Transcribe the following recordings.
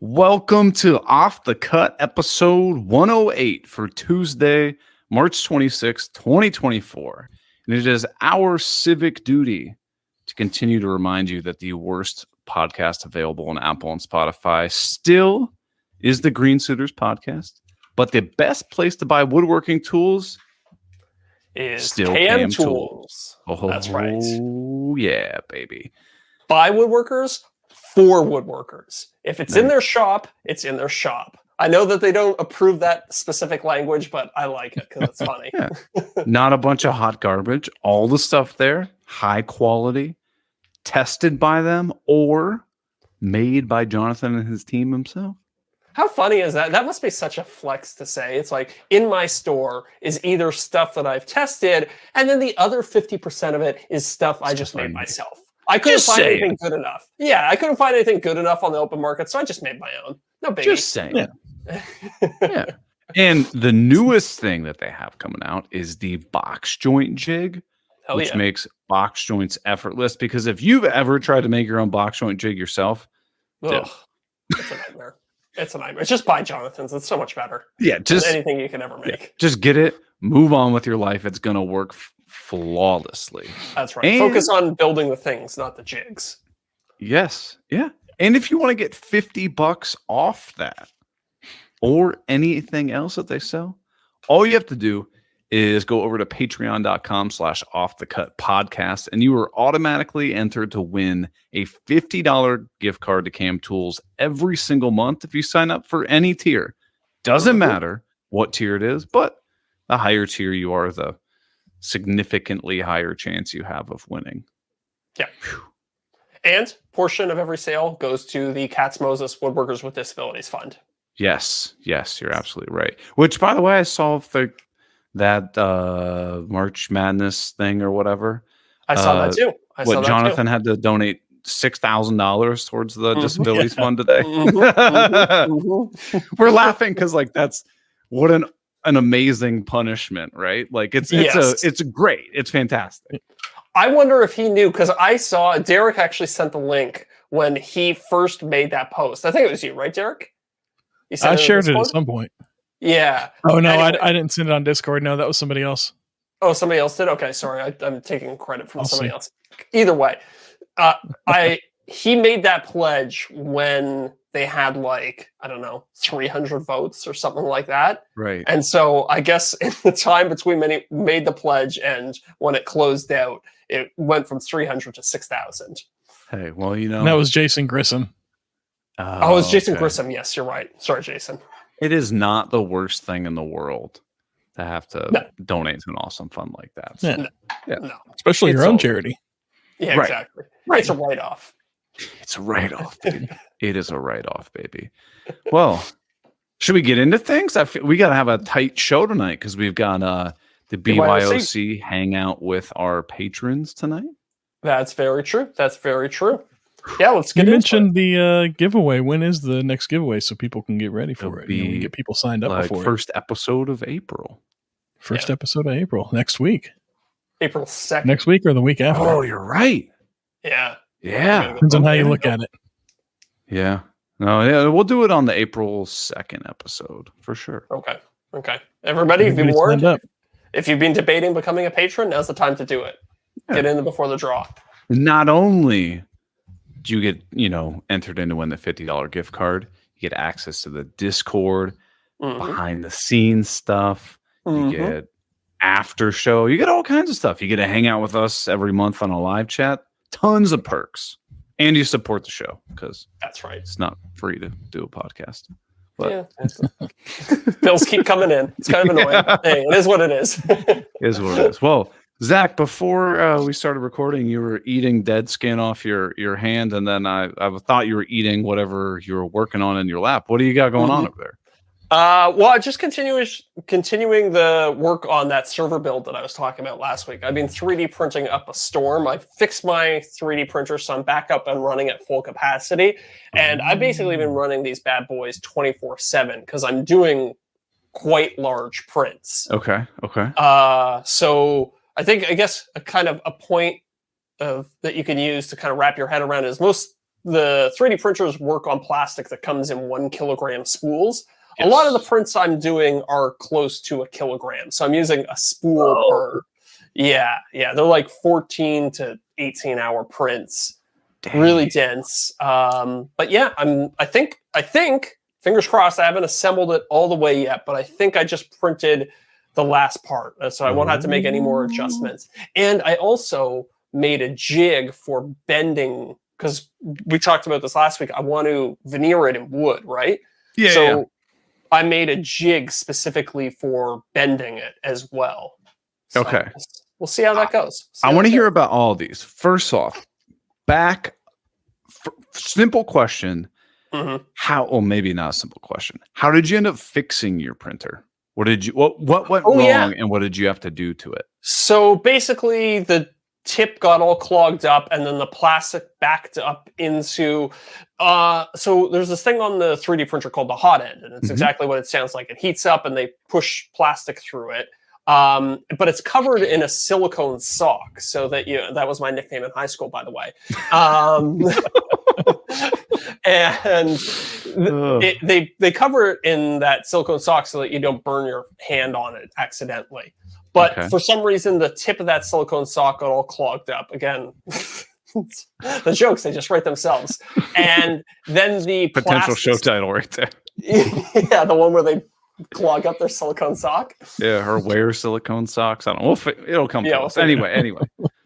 Welcome to Off the Cut episode 108 for Tuesday, March 26, 2024. And it is our civic duty to continue to remind you that the worst podcast available on Apple and Spotify still is the Green Suiters podcast. But the best place to buy woodworking tools is still KM Tools. Oh, that's right. Oh, yeah, baby. By woodworkers, for woodworkers. If it's in their shop, it's in their shop. I know that they don't approve that specific language, but I like it because it's funny. Yeah. Not a bunch of hot garbage. All the stuff there, high quality, tested by them, or made by Jonathan and his team himself. How funny is that? That must be such a flex to say. It's like, in my store is either stuff that I've tested, and then the other 50% of it is stuff I just made myself. I couldn't find anything good enough. Yeah, I couldn't find anything good enough on the open market, so I just made my own. No biggie. Just saying. Yeah. And the newest thing that they have coming out is the box joint jig, which makes box joints effortless. Because if you've ever tried to make your own box joint jig yourself, it's a nightmare. It's a nightmare. Just buy Jonathan's. It's so much better. Yeah, just than anything you can ever make. Yeah, just get it. Move on with your life. It's gonna work flawlessly. That's right. And focus on building the things, not the jigs. Yes. Yeah. And if you want to get $50 off that or anything else that they sell, all you have to do is go over to patreon.com/offthecutpodcast and you are automatically entered to win a $50 gift card to KM Tools every single month if you sign up for any tier. Doesn't matter what tier it is, but the higher tier you are, the significantly higher chance you have of winning. Yeah. Whew. And portion of every sale goes to the Katz Moses Woodworkers with Disabilities Fund. Yes, you're absolutely right. Which, by the way, I saw that March Madness thing or whatever. I saw that too. Jonathan had to donate $6,000 towards the Disabilities Fund today. We're laughing because that's what an amazing punishment, right? Like it's great. It's fantastic. I wonder if he knew, because I saw Deric actually sent the link when he first made that post. I think it was you, right, Deric? I shared it at some point. Yeah. Oh no, anyway. I didn't send it on Discord. No, that was somebody else. Oh, somebody else did? Okay, sorry. I'm taking credit from somebody else. Either way, he made that pledge when they had 300 votes or something like that. Right. And so I guess in the time between when he made the pledge and when it closed out, it went from 300 to 6,000. Hey, well, that was Jason Grissom. It was Jason Grissom. Yes, you're right. Sorry, Jason. It is not the worst thing in the world to have to donate to an awesome fund like that. So, no. Especially your own charity. Yeah, right. Exactly. Right. It's a write-off. It's a write-off, baby. It is a write-off, baby. Well, should we get into things? We got to have a tight show tonight because we've got the BYOC hang out with our patrons tonight. That's very true. Yeah, let's get into it. You mentioned the giveaway. When is the next giveaway so people can get ready for it? We get people signed up before first episode of April. Episode of April. Next week. April 2nd. Next week or the week after. Oh, you're right. Yeah. Depends on how you look at it. Yeah. No, yeah, we'll do it on the April 2nd episode for sure. Okay. Everybody, if you've warned, if you've been debating becoming a patron, now's the time to do it. Yeah. Get in before the draw. Not only do you get, entered in to win the $50 gift card, you get access to the Discord, behind the scenes stuff. You get after show. You get all kinds of stuff. You get to hang out with us every month on a live chat. Tons of perks. And you support the show because that's right. It's not free to do a podcast. But bills keep coming in. It's kind of annoying. Hey, it is what it is. It is what it is. Well, Zach, before we started recording, you were eating dead skin off your hand, and then I thought you were eating whatever you were working on in your lap. What do you got going on over there? Well, just continuing the work on that server build that I was talking about last week. I've been 3D printing up a storm. I fixed my 3D printer, so I'm back up and running at full capacity. And I've basically been running these bad boys 24/7 because I'm doing quite large prints. Okay. So I guess a kind of a point of that you can use to kind of wrap your head around is most the 3D printers work on plastic that comes in 1 kilogram spools. Yes. A lot of the prints I'm doing are close to 1 kilogram. So I'm using a spool per. Yeah. They're like 14 to 18 hour prints. Dang. Really dense. But yeah, I think, fingers crossed, I haven't assembled it all the way yet, but I think I just printed the last part. So I won't have to make any more adjustments. And I also made a jig for bending, because we talked about this last week. I want to veneer it in wood, right? Yeah. So I made a jig specifically for bending it as well. So okay. We'll see how that goes. I want to hear about all of these. First off, simple question. Mm-hmm. How? Well, maybe not a simple question. How did you end up fixing your printer? What went wrong, and what did you have to do to it? So basically, the tip got all clogged up, and then the plastic backed up into. So there's this thing on the 3D printer called the hot end, and it's exactly what it sounds like. It heats up, and they push plastic through it. But it's covered in a silicone sock, so that that was my nickname in high school, by the way. And they cover it in that silicone sock so that you don't burn your hand on it accidentally. But for some reason, the tip of that silicone sock got all clogged up. Again, the jokes, they just write themselves. And then the potential show title right there. Yeah, the one where they clog up their silicone sock. Yeah, or wear silicone socks. I don't know. It'll come to us. Anyway.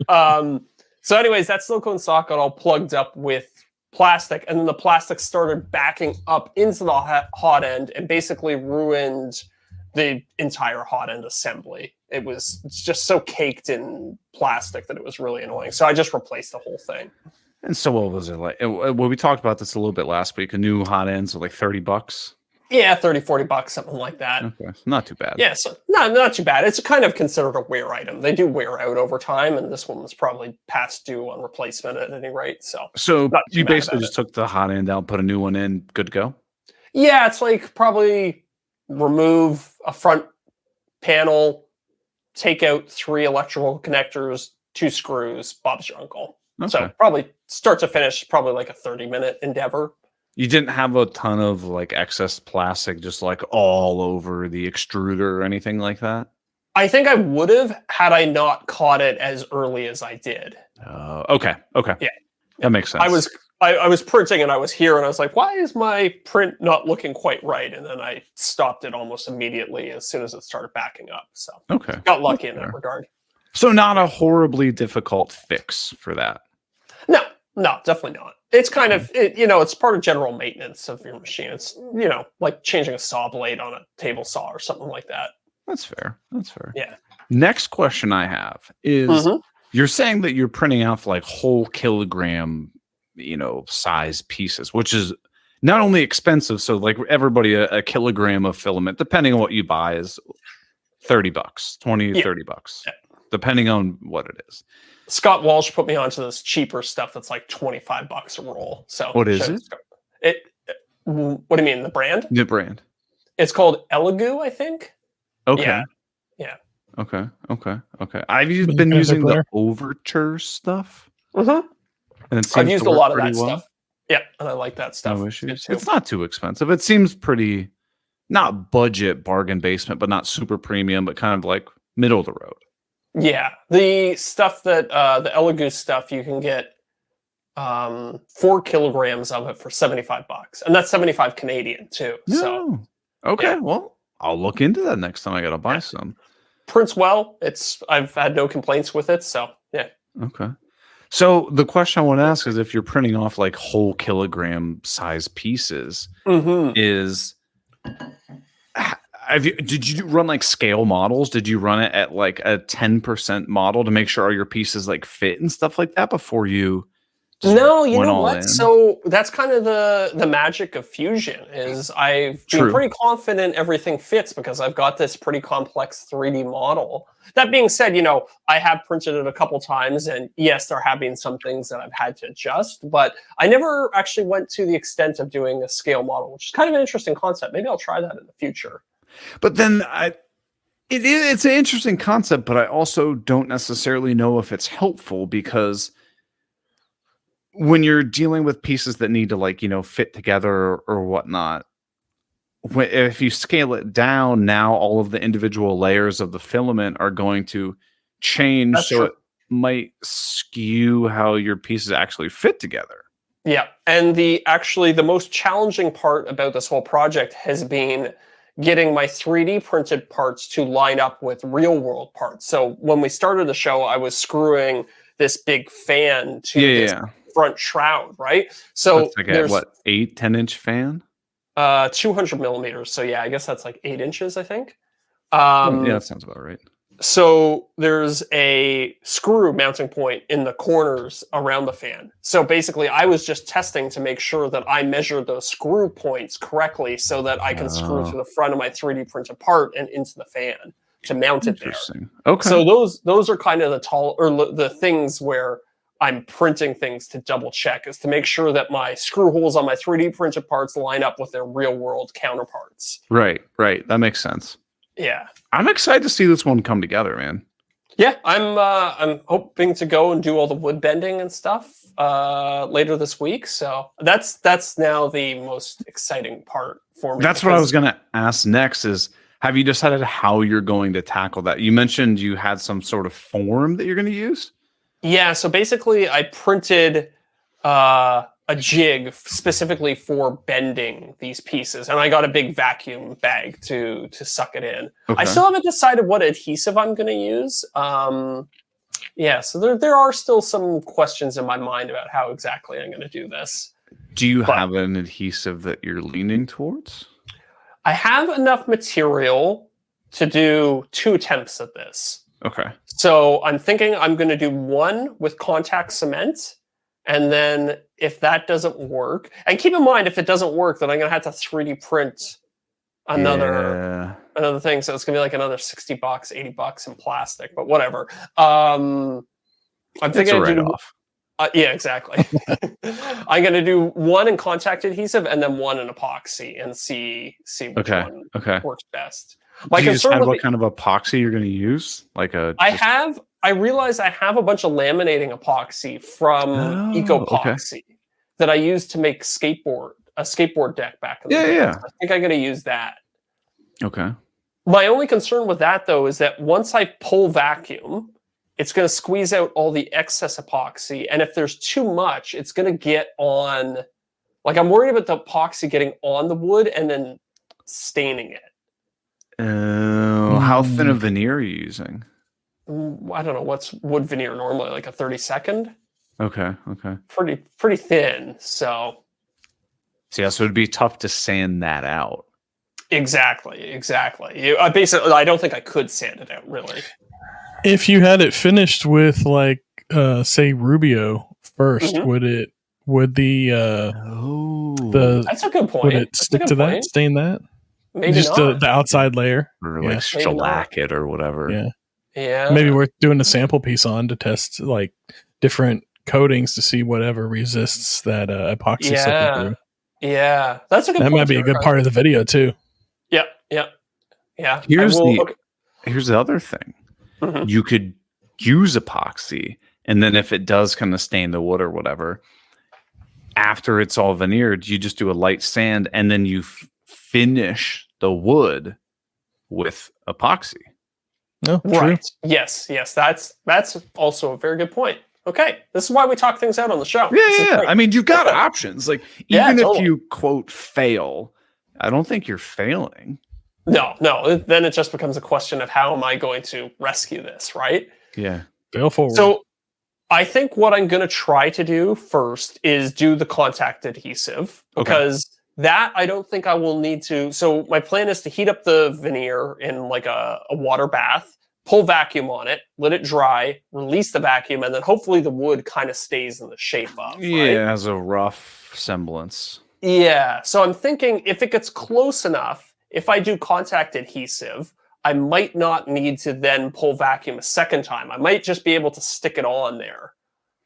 So anyways, that silicone sock got all plugged up with plastic, and then the plastic started backing up into the hot end and basically ruined the entire hot end assembly. It's just so caked in plastic that it was really annoying. So I just replaced the whole thing. And so what was it like? Well, we talked about this a little bit last week. A new hot ends are like $30. Yeah, $30-$40, something like that. Okay, not too bad. Yeah, so not too bad. It's kind of considered a wear item. They do wear out over time, and this one was probably past due on replacement at any rate. So you basically just took the hot end out, put a new one in, good to go? Yeah, it's like probably remove a front panel, take out 3 electrical connectors, 2 screws, Bob's your uncle. Okay. So probably start to finish, probably like a 30-minute endeavor. You didn't have a ton of like excess plastic just like all over the extruder or anything like that? I think I would have had I not caught it as early as I did. Okay. Yeah. That makes sense. I was printing and I was here and I was like, why is my print not looking quite right? And then I stopped it almost immediately as soon as it started backing up. So got lucky in that regard. So not a horribly difficult fix for that. No, definitely not. It's kind of, it's part of general maintenance of your machine. It's, like changing a saw blade on a table saw or something like that. That's fair. Yeah. Next question I have is, you're saying that you're printing out like whole kilogram, size pieces, which is not only expensive. So like everybody, a kilogram of filament, depending on what you buy, is $30, $20-$30, depending on what it is. Scott Walsh put me onto this cheaper stuff that's like $25 a roll. So what is it? What do you mean, the brand? The brand. It's called Elegoo, I think. Okay. Yeah. Okay. I've been using the Overture stuff. Mm-hmm. And I've used a lot of that stuff. Yeah, and I like that stuff. No issues. It's not too expensive. It seems pretty, not budget bargain basement, but not super premium, but kind of like middle of the road. Yeah, the stuff that the Elegoo stuff, you can get 4 kilograms of it for $75, and that's 75 Canadian too. So well, I'll look into that next time I gotta buy some. Prints well. I've had no complaints with it. So yeah. Okay. So the question I want to ask is, if you're printing off like whole kilogram size pieces, is did you run like scale models? Did you run it at like a 10% model to make sure all your pieces like fit and stuff like that before you? No, you know what? So that's kind of the magic of Fusion is I've been pretty confident everything fits because I've got this pretty complex 3D model. That being said, I have printed it a couple times, and yes, there have been some things that I've had to adjust, but I never actually went to the extent of doing a scale model, which is kind of an interesting concept. Maybe I'll try that in the future. But then it's an interesting concept, but I also don't necessarily know if it's helpful because when you're dealing with pieces that need to like, fit together or whatnot, if you scale it down, now all of the individual layers of the filament are going to change. That's So true. it might skew how your pieces actually fit together. Yeah, and the most challenging part about this whole project has been getting my 3D printed parts to line up with real world parts. So when we started the show, I was screwing this big fan to this front shroud, right? So that's like there's 10-inch fan? 200 millimeters. So yeah, I guess that's like 8 inches, I think. Yeah, that sounds about right. So there's a screw mounting point in the corners around the fan. So basically, I was just testing to make sure that I measured those screw points correctly so that I can screw to the front of my 3D printed part and into the fan to mount it there. Interesting. Okay. So those are kind of the things where I'm printing things to double check, is to make sure that my screw holes on my 3D printed parts line up with their real world counterparts. Right. That makes sense. Yeah. I'm excited to see this one come together, man. Yeah, I'm hoping to go and do all the wood bending and stuff later this week. So that's now the most exciting part for me. That's what I was going to ask next is, have you decided how you're going to tackle that? You mentioned you had some sort of form that you're going to use? Yeah, so basically I printed a jig specifically for bending these pieces, and I got a big vacuum bag to suck it in. Okay. I still haven't decided what adhesive I'm going to use. Yeah, so there are still some questions in my mind about how exactly I'm going to do this. Do you have an adhesive that you're leaning towards? I have enough material to do 2 attempts at this. Okay. So I'm thinking I'm going to do one with contact cement. And then if that doesn't work, and keep in mind, if it doesn't work, then I'm going to have to 3D print another thing. So it's going to be like another $60, $80 in plastic, but whatever. I'm thinking it's a write-off. Yeah, exactly. I'm going to do one in contact adhesive and then one in epoxy and see which one works best. Do you decide what kind of epoxy you're going to use? I realize I have a bunch of laminating epoxy from Ecopoxy that I used to make a skateboard deck back in the day. Yeah. So I think I'm going to use that. Okay. My only concern with that, though, is that once I pull vacuum, it's going to squeeze out all the excess epoxy. And if there's too much, it's going to get on... Like, I'm worried about the epoxy getting on the wood and then staining it. How thin a veneer are you using? I don't know. What's wood veneer normally? Like a 32nd? Okay. Pretty thin. So yeah, so it'd be tough to sand that out. Exactly. I don't think I could sand it out, really. If you had it finished with like say Rubio first, would the that's a good point. Would it stick to that? Stain that? Maybe just not. The outside layer, or like shellac it or whatever. Yeah. Maybe worth doing a sample piece on to test like different coatings to see whatever resists that epoxy slipping through. Yeah, that's a good. That might be a good part of the video too. Yeah. Here's the other thing. Mm-hmm. You could use epoxy, and then if it does kind of stain the wood or whatever, after it's all veneered, you just do a light sand, and then you finish the wood with epoxy. No, right. True. Yes. That's also a very good point. Okay, this is why we talk things out on the show. Yeah. I mean, you've got options. Like, even if you quote fail, I don't think you're failing. No. Then it just becomes a question of how am I going to rescue this, right? Yeah. Fail forward. So I think what I'm going to try to do first is do the contact adhesive, because that I don't think I will need to. So my plan is to heat up the veneer in like a water bath, pull vacuum on it, let it dry, release the vacuum, and then hopefully the wood kind of stays in the shape of. Yeah, right? has a rough semblance. Yeah. So I'm thinking if it gets close enough, if I do contact adhesive, I might not need to then pull vacuum a second time. I might just be able to stick it on there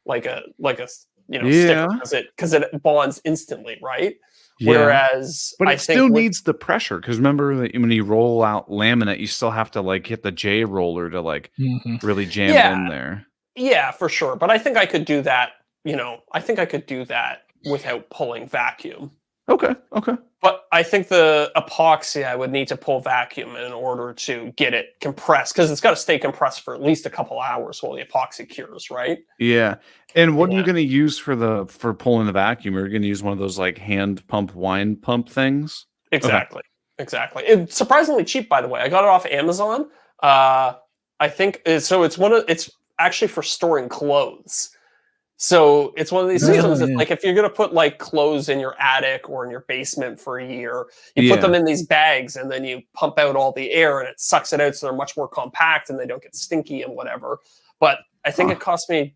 like a sticker because it bonds instantly, right? Yeah. Whereas but it still needs the pressure, because remember that when you roll out laminate, you still have to like hit the J roller to like really jam it in there. Yeah, for sure. But I think I could do that I think I could do that without pulling vacuum. Okay. But I think the epoxy, I would need to pull vacuum in order to get it compressed, because it's got to stay compressed for at least a couple hours while the epoxy cures, right? Yeah. And what are you Yeah. going to use for pulling the vacuum? Are you going to use one of those like hand pump wine pump things? Exactly. It's surprisingly cheap, by the way. I got it off Amazon. I think it's actually for storing clothes. So it's one of these systems that, like, if you're going to put like clothes in your attic or in your basement for a year, you put them in these bags and then you pump out all the air and it sucks it out, so they're much more compact and they don't get stinky and whatever. But I think it cost me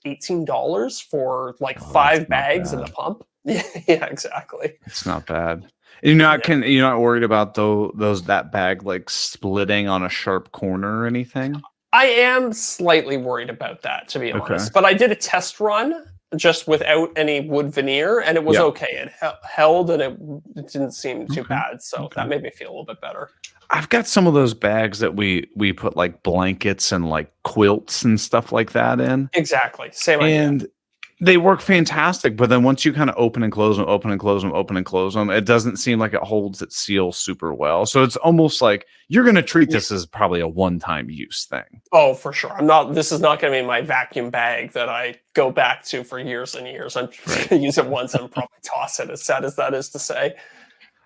$18 for like 5 bags in the pump. Yeah, exactly. It's not bad. You're not worried about that bag like splitting on a sharp corner or anything? I am slightly worried about that, to be honest. But I did a test run just without any wood veneer, and it was okay. It held, and it didn't seem too bad. So that made me feel a little bit better. I've got some of those bags that we put like blankets and like quilts and stuff like that in. Exactly. Same idea. And they work fantastic, but then once you kind of open and close them, it doesn't seem like it holds its seal super well. So it's almost like you're going to treat this as probably a one-time use thing. Oh, for sure. This is not going to be my vacuum bag that I go back to for years and years. I'm going to use it once and probably toss it, as sad as that is to say.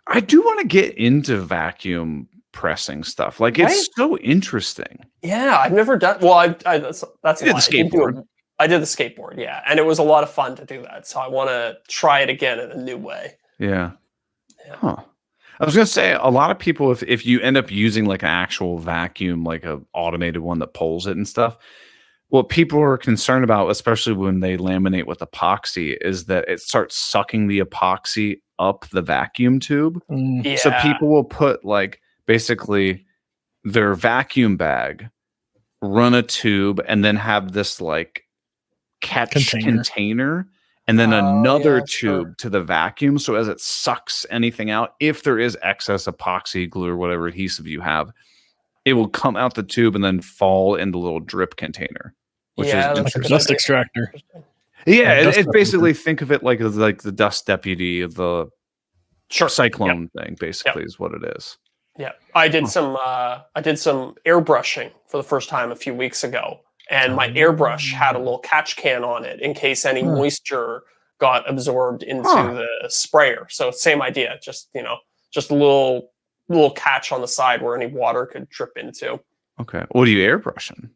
I do want to get into vacuum pressing stuff. Like, it's so interesting. Yeah, I've never done. Well, that's the skateboard. I did the skateboard, yeah, and it was a lot of fun to do that. So I want to try it again in a new way. Yeah. Huh. I was gonna say, a lot of people, if you end up using like an actual vacuum, like a automated one that pulls it and stuff, what people are concerned about, especially when they laminate with epoxy, is that it starts sucking the epoxy up the vacuum tube. Yeah. So people will put like basically their vacuum bag, run a tube, and then have this like catch container and then another tube to the vacuum, so as it sucks anything out, if there is excess epoxy glue or whatever adhesive you have, it will come out the tube and then fall in the little drip container, which is like a dust extractor. It's basically, think of it like the dust deputy of the cyclone thing, basically is what it is. Yeah, I did some airbrushing for the first time a few weeks ago. And my airbrush had a little catch can on it in case any moisture got absorbed into the sprayer. So same idea, just a little catch on the side where any water could drip into. Okay. What are you airbrushing?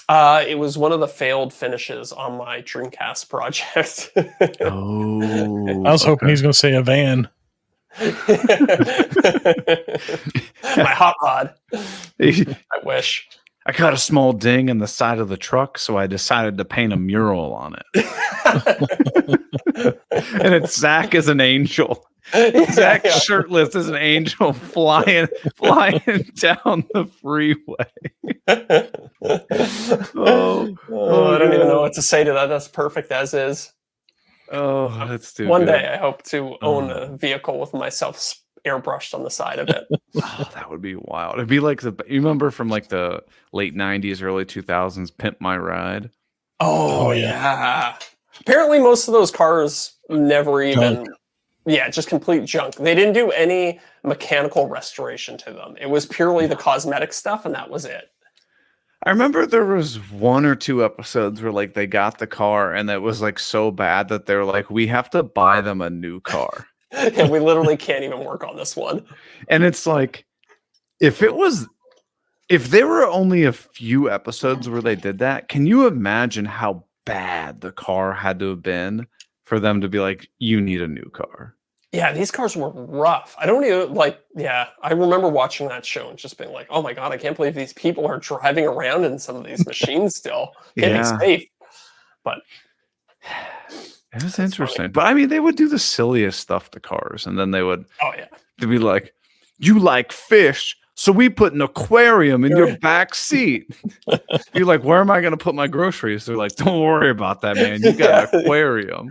It was one of the failed finishes on my Dreamcast project. I was hoping he's going to say a van. My hot rod. I wish. I got a small ding in the side of the truck, so I decided to paint a mural on it. And it's Zach as an angel. Zach shirtless as an angel flying down the freeway. I don't even know what to say to that. That's perfect as is. Oh, that's too One good. day I hope to own a vehicle with myself airbrushed on the side of it. Oh, that would be wild. It'd be like you remember from like the late 90s, early 2000s, Pimp My Ride? Oh yeah. Apparently most of those cars never even just complete junk. They didn't do any mechanical restoration to them. It was purely the cosmetic stuff, and that was it. I remember there was 1 or 2 episodes where like they got the car and that was like so bad that they're like, we have to buy them a new car. And we literally can't even work on this one. And it's like, if there were only a few episodes where they did that, can you imagine how bad the car had to have been for them to be like, you need a new car? Yeah, these cars were rough. I remember watching that show and just being like, oh my God, I can't believe these people are driving around in some of these machines still. Can't be safe. But it was interesting. Funny. But I mean, they would do the silliest stuff to cars, and then they'd be like, you like fish, so we put an aquarium in your back seat. You're like, where am I going to put my groceries? They're like, don't worry about that, man. You got an aquarium.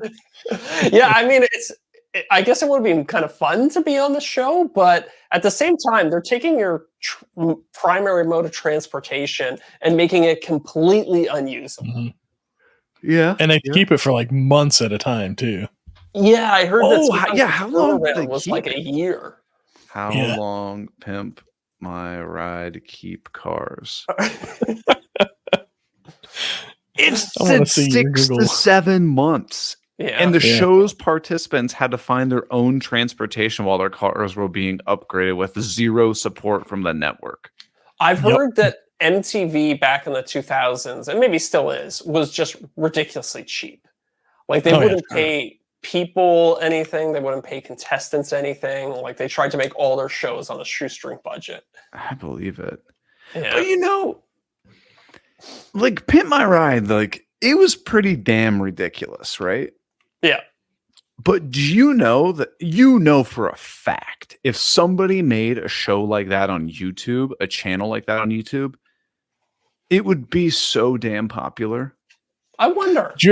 Yeah, I mean, I guess it would have been kind of fun to be on the show, but at the same time, they're taking your primary mode of transportation and making it completely unusable. Yeah. And they keep it for like months at a time too. Yeah, I heard that. Oh, sometimes yeah. the How long did turnaround they was keep like it? a year. How Yeah. long Pimp My Ride keep cars? It I wanna said see your 6 to Google. 7 months. Yeah. And the Yeah. show's participants had to find their own transportation while their cars were being upgraded with zero support from the network. I've Yep. heard that MTV back in the 2000s, and maybe still is, was just ridiculously cheap. Like they Oh, yeah, wouldn't sure. pay people anything, they wouldn't pay contestants anything. Like they tried to make all their shows on a shoestring budget. I believe it. Yeah. But you know, like Pimp My Ride, like it was pretty damn ridiculous, right? Yeah. But do you know that for a fact if somebody made a show like that on YouTube, a channel like that on YouTube, it would be so damn popular. I wonder. Did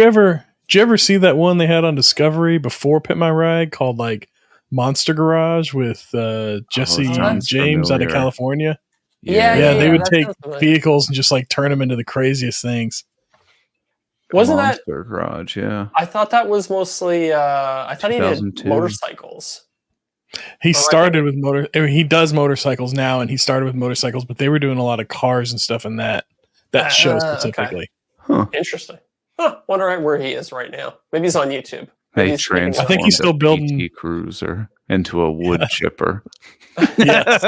you ever see that one they had on Discovery before Pit My Ride called like Monster Garage with Jesse sounds James out of familiar. California? Yeah, They would that take sounds familiar. vehicles and just like turn them into the craziest things. Wasn't that? Monster Garage, yeah. I thought that was mostly. I thought he did 2002. motorcycles. He I started with he does motorcycles now, and he started with motorcycles, but they were doing a lot of cars and stuff in that show Okay. specifically. Huh. Interesting. Huh. Wonder where he is right now. Maybe he's on YouTube. Maybe They he's making I think he's still transformed a building- PT Cruiser into a wood chipper. Yes.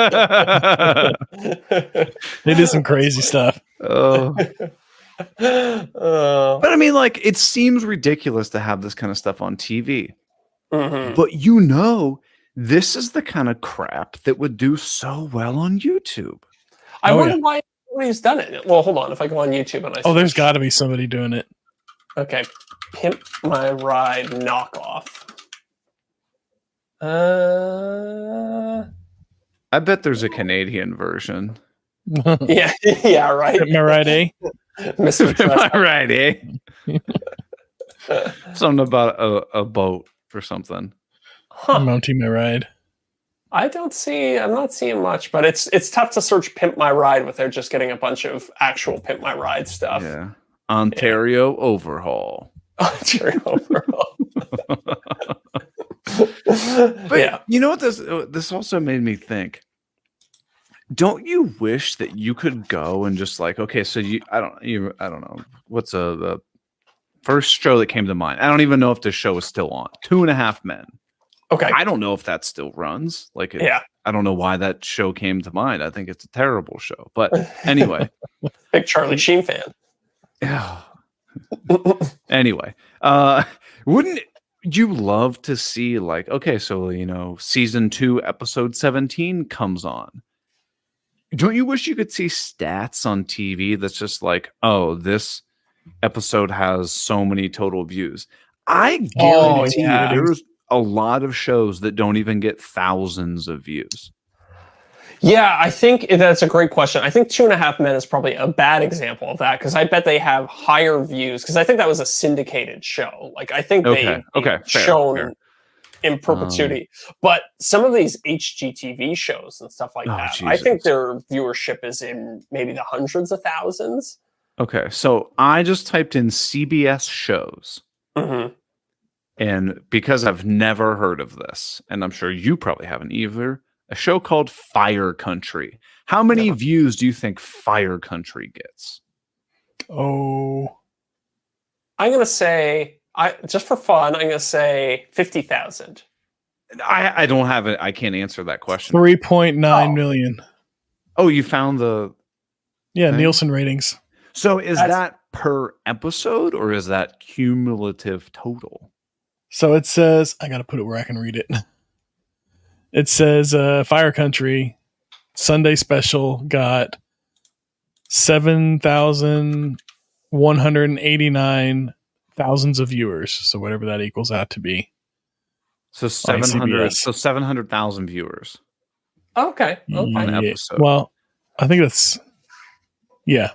They did some crazy stuff. Oh. Oh. But I mean, like, it seems ridiculous to have this kind of stuff on TV. Mhm. But this is the kind of crap that would do so well on YouTube. I Oh, wonder yeah. why nobody's done it. Well, hold on. If I go on YouTube and I Oh, there's search- got to be somebody doing it. Okay, Pimp My Ride knockoff. I bet there's a Canadian version. Yeah, yeah, right. Pit My Ride, eh? Mr. Am I Trust. right, eh? Something about a boat or something. Huh. Mounting My Ride. I'm not seeing much, but it's tough to search Pimp My Ride without just getting a bunch of actual Pimp My Ride stuff. Yeah. Ontario Overhaul. Ontario overall. But Yeah. you know what this also made me think? Don't you wish that you could go and just like, okay, so I don't know. What's the first show that came to mind? I don't even know if this show is still on. 2.5 Men. Okay. I don't know if that still runs. Yeah. I don't know why that show came to mind. I think it's a terrible show. But anyway. Big Charlie Sheen fan. Anyway, wouldn't you love to see like, okay, so season 2, episode 17 comes on. Don't you wish you could see stats on TV that's just like, oh, this episode has so many total views? I guarantee yeah. there's a lot of shows that don't even get thousands of views. Yeah, I think that's a great question. I think 2.5 Men is probably a bad example of that because I bet they have higher views because I think that was a syndicated show. Like I think Okay, fair, shown fair. in perpetuity. But some of these HGTV shows and stuff like that, I think Jesus. their viewership is in maybe the hundreds of thousands. Okay, so I just typed in CBS shows. Mm-hmm. And because I've never heard of this, and I'm sure you probably haven't either, a show called Fire Country. How many views do you think Fire Country gets? Oh, I'm gonna say, just for fun, I'm gonna say 50,000. I don't have it. I can't answer that question. 3.9 million. Oh, you found the Yeah, thing? Nielsen ratings. So is That's- that per episode or is that cumulative total? So it says, I got to put it where I can read it. It says Fire Country Sunday special got 7,189 thousands of viewers. So whatever that equals out to be. So 700. CBS. So 700,000 viewers. Okay. On Okay. an episode. Well, I think that's, yeah.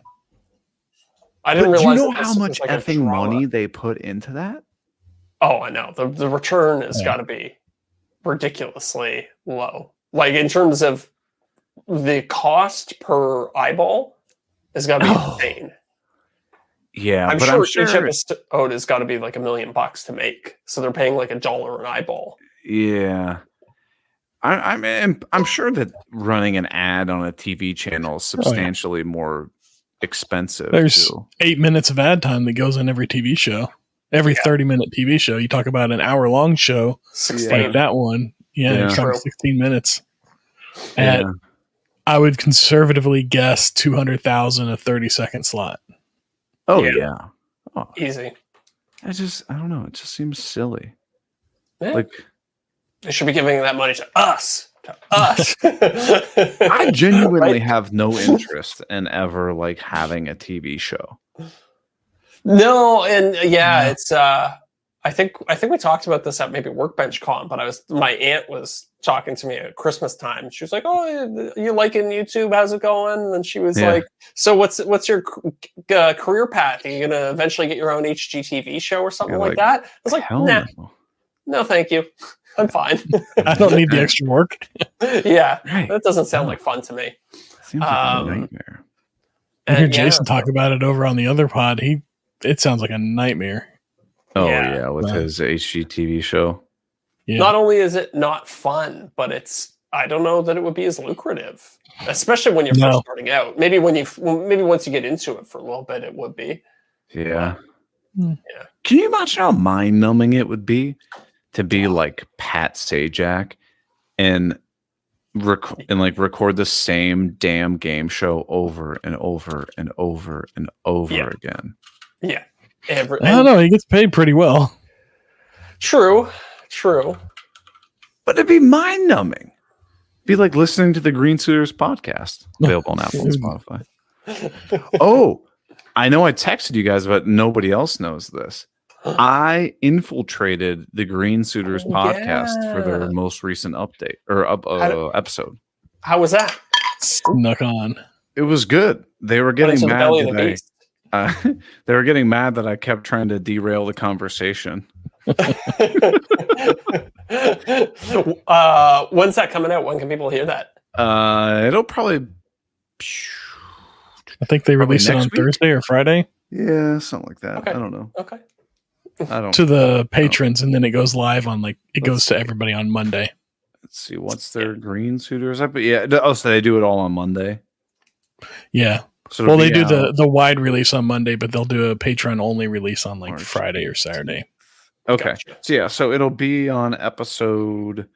I didn't But do realize you know that this how was much like a effing drama. money they put into that? Oh, I know. The return has Yeah. got to be ridiculously low. Like in terms of the cost per eyeball has got to be insane. Yeah, I'm but sure I'm each sure. episode has got to be like $1 million to make. So they're paying like $1 an eyeball. Yeah. I'm sure that running an ad on a TV channel is substantially more expensive There's too. 8 minutes of ad time that goes in every TV show. Every 30-minute TV show. You talk about an hour-long show 16. like that one. Yeah, Yeah. you're talking True. 16 minutes. Yeah. At, I would conservatively guess 200,000 a 30-second slot. Oh Yeah. yeah. Oh, Easy. I don't know. It just seems silly. Yeah. Like They should be giving that money to us. To us. I genuinely Right? have no interest in ever like having a TV show. No, and Yeah. it's I think we talked about this at maybe Workbench Con, but my aunt was talking to me at Christmas time. She was like, "Oh, you liking YouTube? How's it going?" And she was Yeah. like, "So what's your career path? Are you gonna eventually get your own HGTV show or something You're like like, that?" I was like, Hell "Nah, no. no, thank you. I'm fine." I don't need the extra work. Yeah, Right. that doesn't sound No. like fun to me. Seems like a Um, nightmare. I hear And yeah, Jason talk about it over on the other pod. It sounds like a nightmare. Oh yeah. yeah, with Right. his HGTV show. Yeah. Not only is it not fun, but I don't know that it would be as lucrative, especially when you're No. first starting out. Maybe maybe once you get into it for a little bit, it would be. Yeah. Hmm. Yeah. Can you imagine how mind numbing it would be to be like Pat Sajak and record the same damn game show over and over and over and over Yeah. again? Yeah. I don't know. He gets paid pretty well. True. But it'd be mind numbing. Be like listening to the Green Suiters podcast, available on Apple and Spotify. Oh, I know I texted you guys, but nobody else knows this. I infiltrated the Green Suiters podcast for their Yeah. most recent update or episode. How was that? Snuck on. It was good. They were Went getting into the mad belly of the that beast. they were getting mad that I kept trying to derail the conversation. When's that coming out? When can people hear that? It'll probably I think they Probably release it next on week? Thursday or Friday something like that. Okay. I don't know. Okay. I don't to the patrons, and then it goes live on it Let's goes to see. everybody on Monday. Let's see what's their Green Suiters up. But yeah, so they do it all on Monday. Yeah. So it'll Well, they be do out- the wide release on Monday, but they'll do a Patreon only release on March Friday or Saturday. Okay. Gotcha. So yeah, so it'll be on episode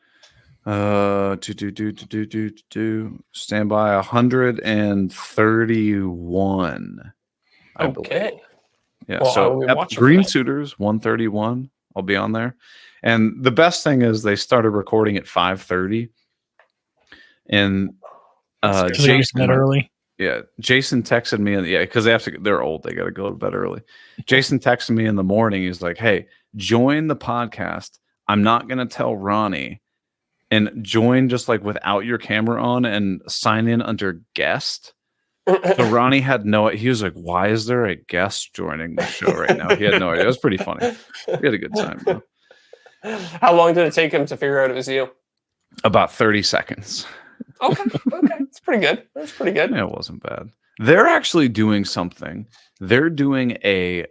stand by 131. I believe. Okay. Yeah. Well, I so will be watching for Green that. Suitors 131. I'll be on there. And the best thing is they started recording at 5:30. And Because they always Jason met early. Yeah, Jason texted me, because they're old, they got to go to bed early. Jason texted me in the morning. He's like, "Hey, join the podcast. I'm not gonna tell Ronnie, and join just like without your camera on and sign in under guest." So Ronnie had he was like, "Why is there a guest joining the show right now?" He had no idea. It was pretty funny. We had a good time, though. How long did it take him to figure out it was you? About 30 seconds. Okay. It's pretty good. That's pretty good. Yeah, it wasn't bad. They're actually doing something. They're doing a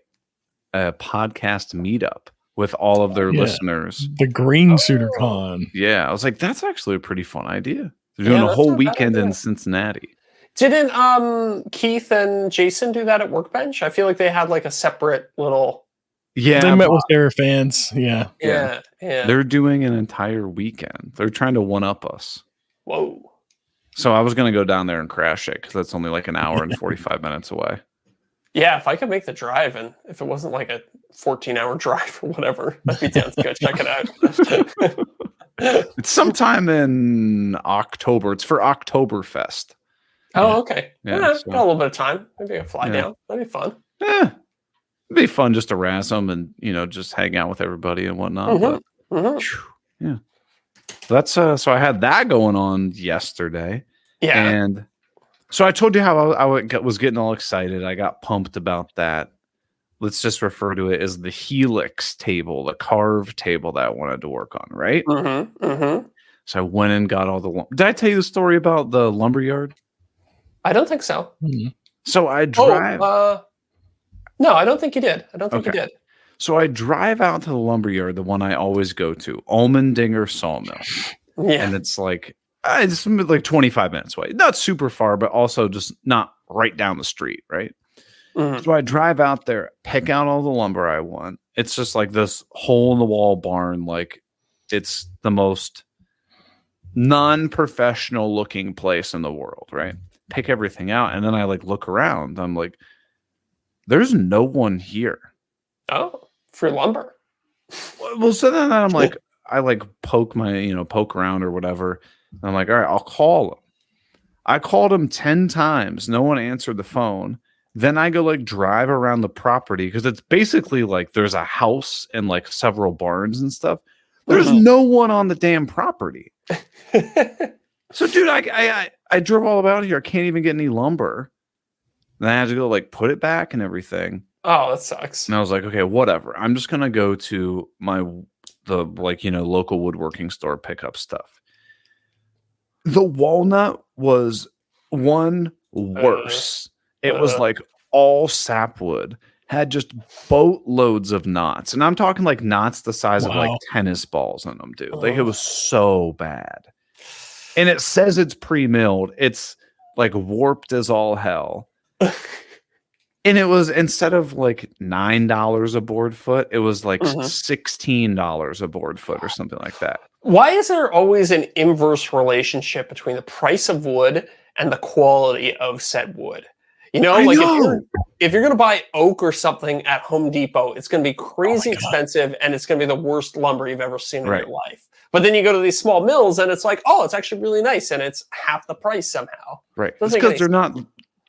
podcast meetup with all of their Yeah. listeners. The Green Suitor Con. Yeah, I was like, that's actually a pretty fun idea. They're doing Yeah, a that's whole not a bad weekend in idea. Cincinnati. Didn't Keith and Jason do that at Workbench? I feel like they had like a separate little. Yeah, They met with their fans. Yeah. Yeah. Yeah. they're doing an entire weekend. They're trying to one up us. Whoa. So I was going to go down there and crash it because that's only like an hour and 45 minutes away. Yeah, if I could make the drive, and if it wasn't like a 14-hour drive or whatever, I'd be down to go check it out. It's sometime in October. It's for Oktoberfest. Oh, okay. Yeah, Yeah, so- got a little bit of time. Maybe I fly Yeah. down. That'd be fun. It'd be fun just to razz them and just hang out with everybody and whatnot. Mhm. But Mhm. phew, yeah, that's so I had that going on yesterday, Yeah. and so I told you how I was getting all excited. I got pumped about that. Let's just refer to it as the helix table, the carved table that I wanted to work on, right? Mm-hmm. Mm-hmm. So I went and got all the. Did I tell you the story about the lumberyard? I don't think so. Mhm. So I drive. No, I don't think you did. I don't think you Okay. did. So I drive out to the lumberyard, the one I always go to, Almendinger Sawmill. Yeah. And it's like 25 minutes away. Not super far, but also just not right down the street, right? Mhm. So I drive out there, pick out all the lumber I want. It's just like this hole in the wall barn. Like it's the most non-professional looking place in the world, right? Pick everything out. And then I like look around. I'm like, there's no one here. Oh, for lumber. Well, so then I'm like, I like poke around or whatever. And I'm like, all right, I'll call him. I called him 10 times. No one answered the phone. Then I go like drive around the property because it's basically like there's a house and like several barns and stuff. There's no one on the damn property. So, dude, I drove all about here. I can't even get any lumber. Then I had to go like put it back and everything. Oh, that sucks. And I was like, okay, whatever. I'm just gonna go to the local woodworking store, pick up stuff. The walnut was one worse. It was like all sapwood, had just boatloads of knots. And I'm talking like knots the size of like tennis balls in them, dude. Like it was so bad. And it says it's pre-milled. It's like warped as all hell. And it was, instead of like $9 a board foot, it was like $16 a board foot or something like that. Why is there always an inverse relationship between the price of wood and the quality of said wood? You know, if you're going to buy oak or something at Home Depot, it's going to be crazy expensive and it's going to be the worst lumber you've ever seen in your life. But then you go to these small mills and it's like, oh, it's actually really nice and it's half the price somehow. Right. It's because they're not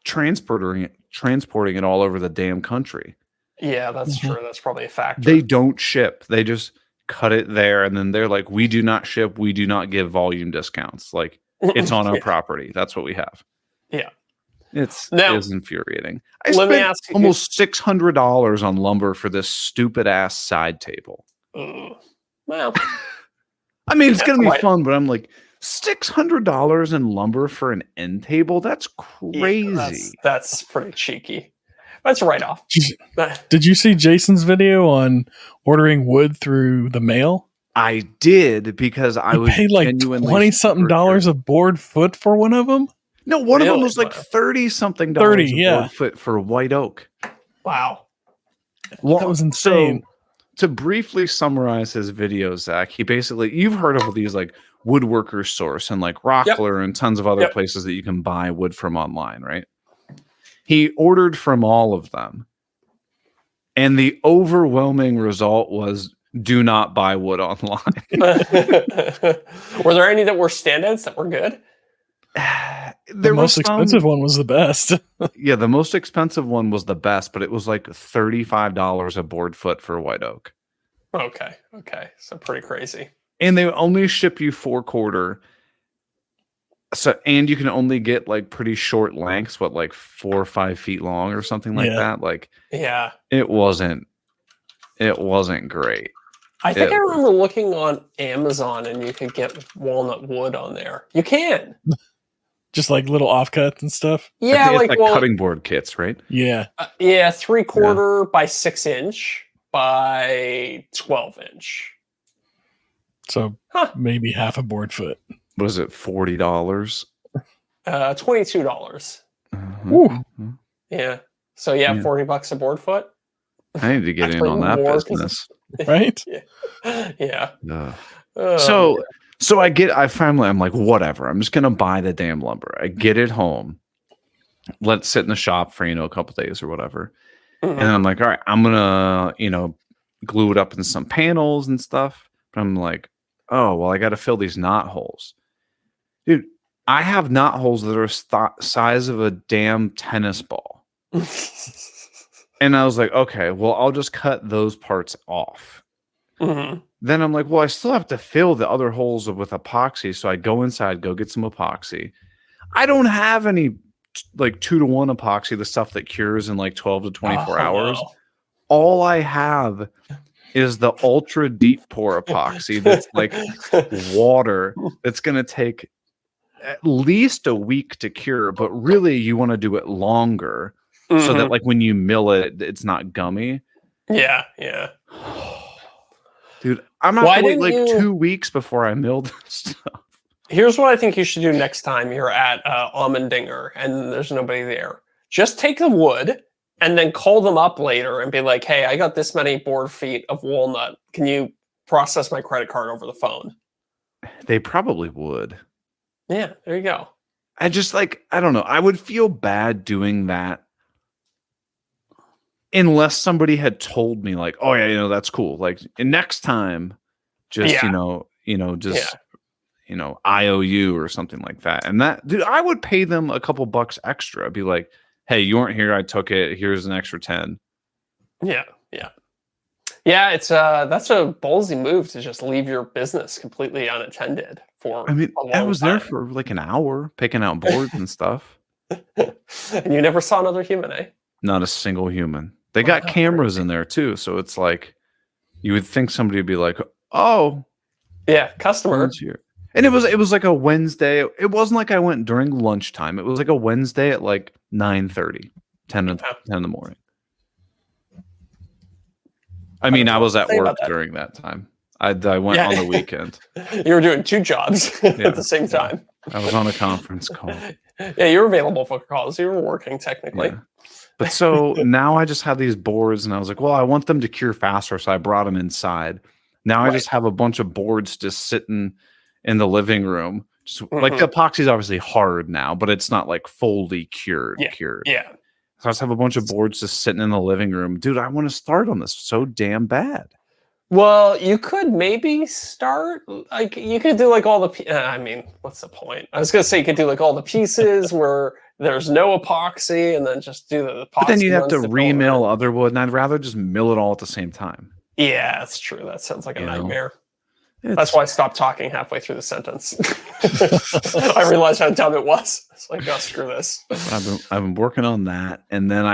transporting it all over the damn country. Yeah, that's true. That's probably a factor. They don't ship. They just cut it there and then they're like, we do not ship. We do not give volume discounts. Like it's on our property. That's what we have. Yeah. It is infuriating. I let spent me ask you, almost $600 on lumber for this stupid ass side table. Well, I mean, it's going to be fun, but I'm like, $600 in lumber for an end table? That's crazy. Yeah, that's pretty cheeky. That's a write-off. Did you see Jason's video on ordering wood through the mail? I did, because I was paid like $20-something a board foot for one of them. No, one of them was like $30-something a board foot for white oak. Wow. Well, that was insane. So, to briefly summarize his video, Zach, he basically, you've heard of these like Woodworker Source and like Rockler and tons of other places that you can buy wood from online, right? He ordered from all of them. And the overwhelming result was, do not buy wood online. Were there any that were standouts that were good? The most expensive one was the best. Yeah, the most expensive one was the best, but it was like $35 a board foot for white oak. Okay. So pretty crazy. And they only ship you 4/4. So, and you can only get like pretty short lengths, like 4 or 5 feet long or something like that. Like, yeah, it wasn't great. I think I remember looking on Amazon and you could get walnut wood on there. You can. Just like little offcuts and stuff. Yeah, like cutting board kits, right? Yeah. 3/4 by 6 inch by 12 inch. So maybe half a board foot. What is it? $40? $22. Yeah. So $40 a board foot. I need to get in on that business. Right? Yeah. So I'm like, whatever. I'm just gonna buy the damn lumber. I get it home, let it sit in the shop for a couple days or whatever, and then I'm like, all right, I'm gonna glue it up in some panels and stuff. But I'm like, oh well, I got to fill these knot holes, dude. I have knot holes that are size of a damn tennis ball, and I was like, okay, well, I'll just cut those parts off. Then I'm like, well, I still have to fill the other holes with epoxy. So I go inside, go get some epoxy. I don't have any like 2-to-1 epoxy, the stuff that cures in like 12 to 24 hours. No. All I have is the ultra deep pour epoxy that's like water that's going to take at least a week to cure. But really, you want to do it longer so that like when you mill it, it's not gummy. Yeah, yeah. Dude, I'm not Why to wait didn't like you- 2 weeks before I mill this stuff. Here's what I think you should do next time you're at Almendinger and there's nobody there. Just take the wood and then call them up later and be like, hey, I got this many board feet of walnut. Can you process my credit card over the phone? They probably would. Yeah, there you go. I just like, I don't know. I would feel bad doing that unless somebody had told me like, oh yeah, that's cool. Like and next time, just Yeah. just IOU or something like that. And that, dude, I would pay them a couple bucks extra. I'd be like, hey, you weren't here, I took it. Here's an extra 10. Yeah, yeah. Yeah, it's that's a ballsy move to just leave your business completely unattended for I mean, a long I was there time. for like an hour picking out boards and stuff. And you never saw another human, eh? Not a single human. They got that's cameras crazy. in there too, so it's like you would think somebody would be like, "Oh, Yeah, customer. someone's here." And it was like a Wednesday. It wasn't like I went during lunchtime. It was like a Wednesday at like 9:30, 10 in the morning. I mean, I was at work during that time. I went on the weekend. You were doing 2 jobs at the same time. I was on a conference call. Yeah, you were available for calls. You were working technically. Yeah. But so now I just have these boards, and I was like, well, I want them to cure faster, so I brought them inside. Now I just have a bunch of boards just sitting in the living room. Just like the epoxy is obviously hard now, but it's not like fully cured. Yeah. So I just have a bunch of boards just sitting in the living room. Dude, I want to start on this so damn bad. Well, you could maybe start like you could do like all the. I mean, what's the point? I was gonna say you could do like all the pieces where there's no epoxy, and then just do the epoxy. But then you'd have to ones remill other wood, and I'd rather just mill it all at the same time. Yeah, that's true. That sounds like a nightmare. It's- That's why I stopped talking halfway through the sentence. I realized how dumb it was. It's like, oh, screw this. I've been working on that, and then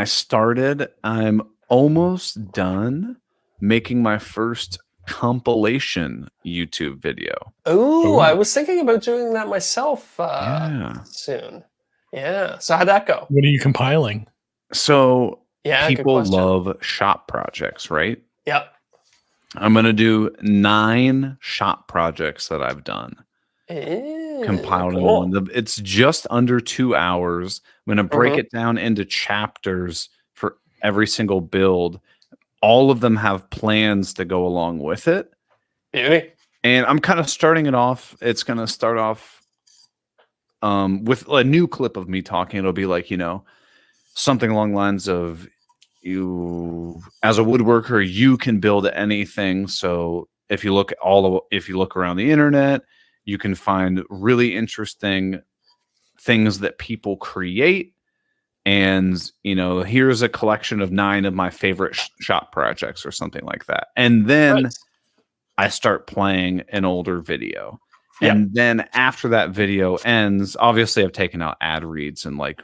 I'm almost done making my first compilation YouTube video. Ooh, I was thinking about doing that myself Yeah. soon. Yeah. So how'd that go? What are you compiling? So Yeah, good people question. love shop projects, right? Yep. I'm going to do 9 shop projects that I've done. Compiled into one. It's just under 2 hours. I'm going to break it down into chapters for every single build. All of them have plans to go along with it. Beauty. And I'm kind of starting it off. It's going to start off with a new clip of me talking. It'll be like, something along the lines of, you as a woodworker, you can build anything. So if you look around the internet, you can find really interesting things that people create. And, here's a collection of 9 of my favorite shop projects or something like that. And then I start playing an older video. And then after that video ends, obviously I've taken out ad reads and like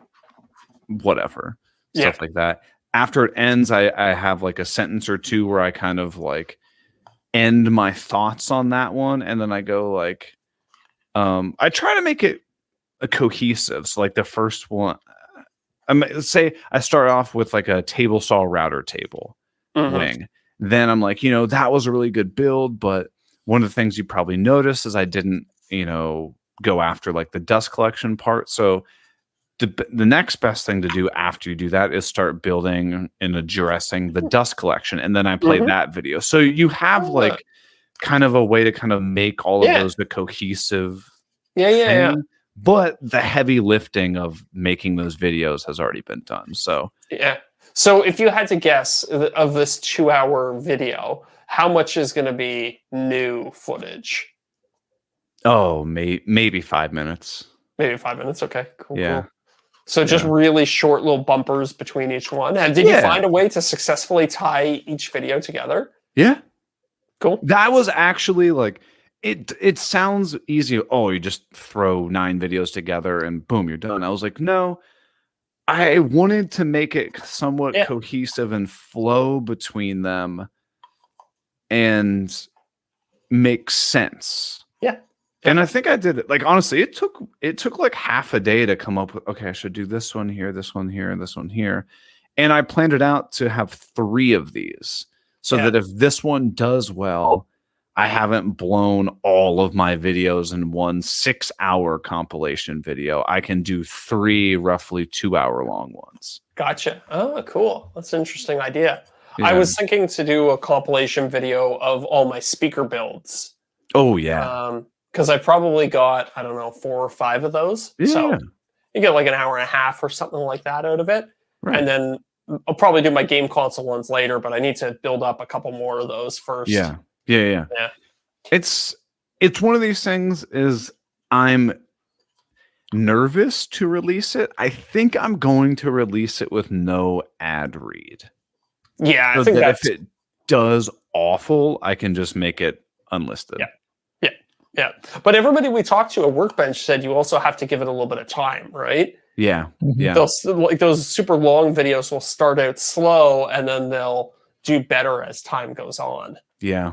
whatever, stuff like that. After it ends, I have like a sentence or two where I kind of like end my thoughts on that one. And then I go like, I try to make it a cohesive. So like the first one, let's say I start off with like a table saw router table wing. Then I'm like, that was a really good build. But one of the things you probably noticed is I didn't, go after like the dust collection part. So the next best thing to do after you do that is start building and addressing the dust collection. And then I play that video. So you have like kind of a way to kind of make all of those a cohesive thing. But the heavy lifting of making those videos has already been done. So So if you had to guess of this 2-hour video, how much is going to be new footage? Oh, maybe 5 minutes. Maybe 5 minutes. Okay, cool. Yeah. Cool. So just really short little bumpers between each one. And did you find a way to successfully tie each video together? Yeah. Cool. That was actually like, it sounds easy. Oh, you just throw 9 videos together and boom, you're done. I was like, no, I wanted to make it somewhat cohesive and flow between them and make sense. And I think I did it. Like, honestly, it took like half a day to come up with, okay, I should do this one here, and this one here. And I planned it out to have 3 of these so that if this one does well, I haven't blown all of my videos in one 6-hour compilation video. I can do 3 roughly 2-hour long ones. Gotcha. Oh, cool. That's an interesting idea. Yeah. I was thinking to do a compilation video of all my speaker builds. Oh, yeah. Because I probably got, I don't know, 4 or 5 of those. Yeah. So you get like an hour and a half or something like that out of it. Right. And then I'll probably do my game console ones later, but I need to build up a couple more of those first. Yeah. It's one of these things is I'm nervous to release it. I think I'm going to release it with no ad read. Yeah, So I think that that's... if it does awful, I can just make it unlisted. Yeah. But everybody we talked to at Workbench said you also have to give it a little bit of time, right? Yeah. Yeah. Those super long videos will start out slow and then they'll do better as time goes on. Yeah.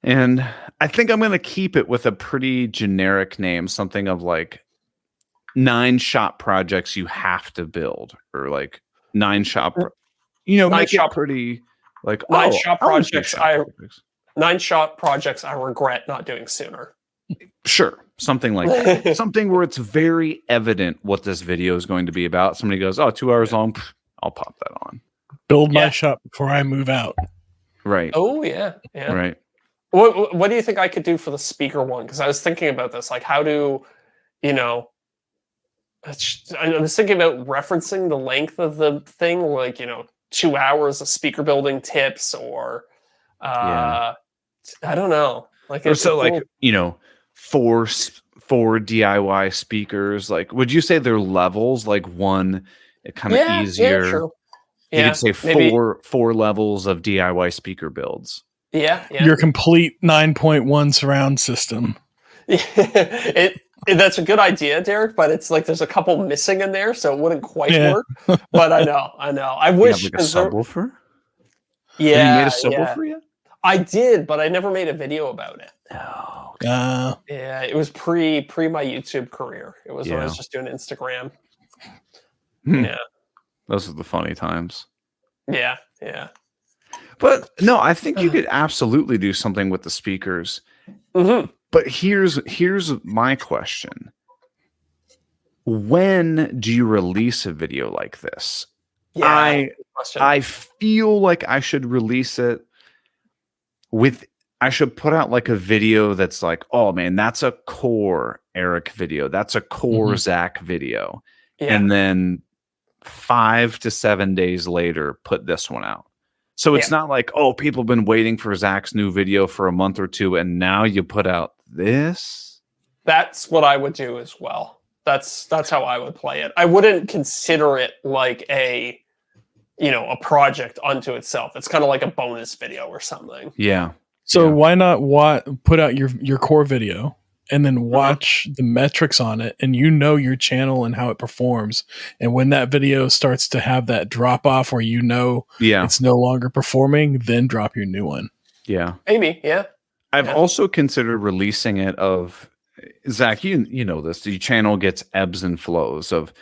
And I think I'm going to keep it with a pretty generic name, something of like 9-shot projects you have to build, or like 9-shot, make it pretty like 9-shot projects. 9-shot projects I regret not doing sooner. Sure. Something like that. Something where it's very evident what this video is going to be about. Somebody goes, 2 hours long. I'll pop that on. Build my shop before I move out. Right. Oh, yeah. Right. What do you think I could do for the speaker one? Because I was thinking about this. Like, how do, I was thinking about referencing the length of the thing, like, 2 hours of speaker building tips, or I don't know. Like, or so, like, 4 DIY speakers. Like, would you say they're levels? Like one, kind of easier. Yeah, true. You could say maybe 4 levels of DIY speaker builds. Yeah. Your complete 9.1 surround system. That's a good idea, Deric, but it's like there's a couple missing in there, so it wouldn't quite work. But I know. I wish. You have like a subwoofer? Yeah. Have you made a subwoofer yet? I did, but I never made a video about it. Oh. Yeah, it was pre my YouTube career. It was when I was just doing Instagram. Yeah. Those are the funny times. Yeah. But no, I think you could absolutely do something with the speakers. Mm-hmm. But here's my question. When do you release a video like this? Yeah, I feel like I should release it I should put out like a video that's like, oh man, that's a core Eric video. That's a core Zach video. Yeah. And then 5 to 7 days later, put this one out. So it's not like, people have been waiting for Zach's new video for a month or 2, and now you put out this. That's what I would do as well. That's how I would play it. I wouldn't consider it like a project unto itself. It's kind of like a bonus video or something. Yeah. So why not put out your core video and then watch the metrics on it, and your channel and how it performs. And when that video starts to have that drop off where it's no longer performing, then drop your new one. Yeah. Maybe, yeah. I've also considered releasing it of, Zach, you know this, the channel gets ebbs and flows of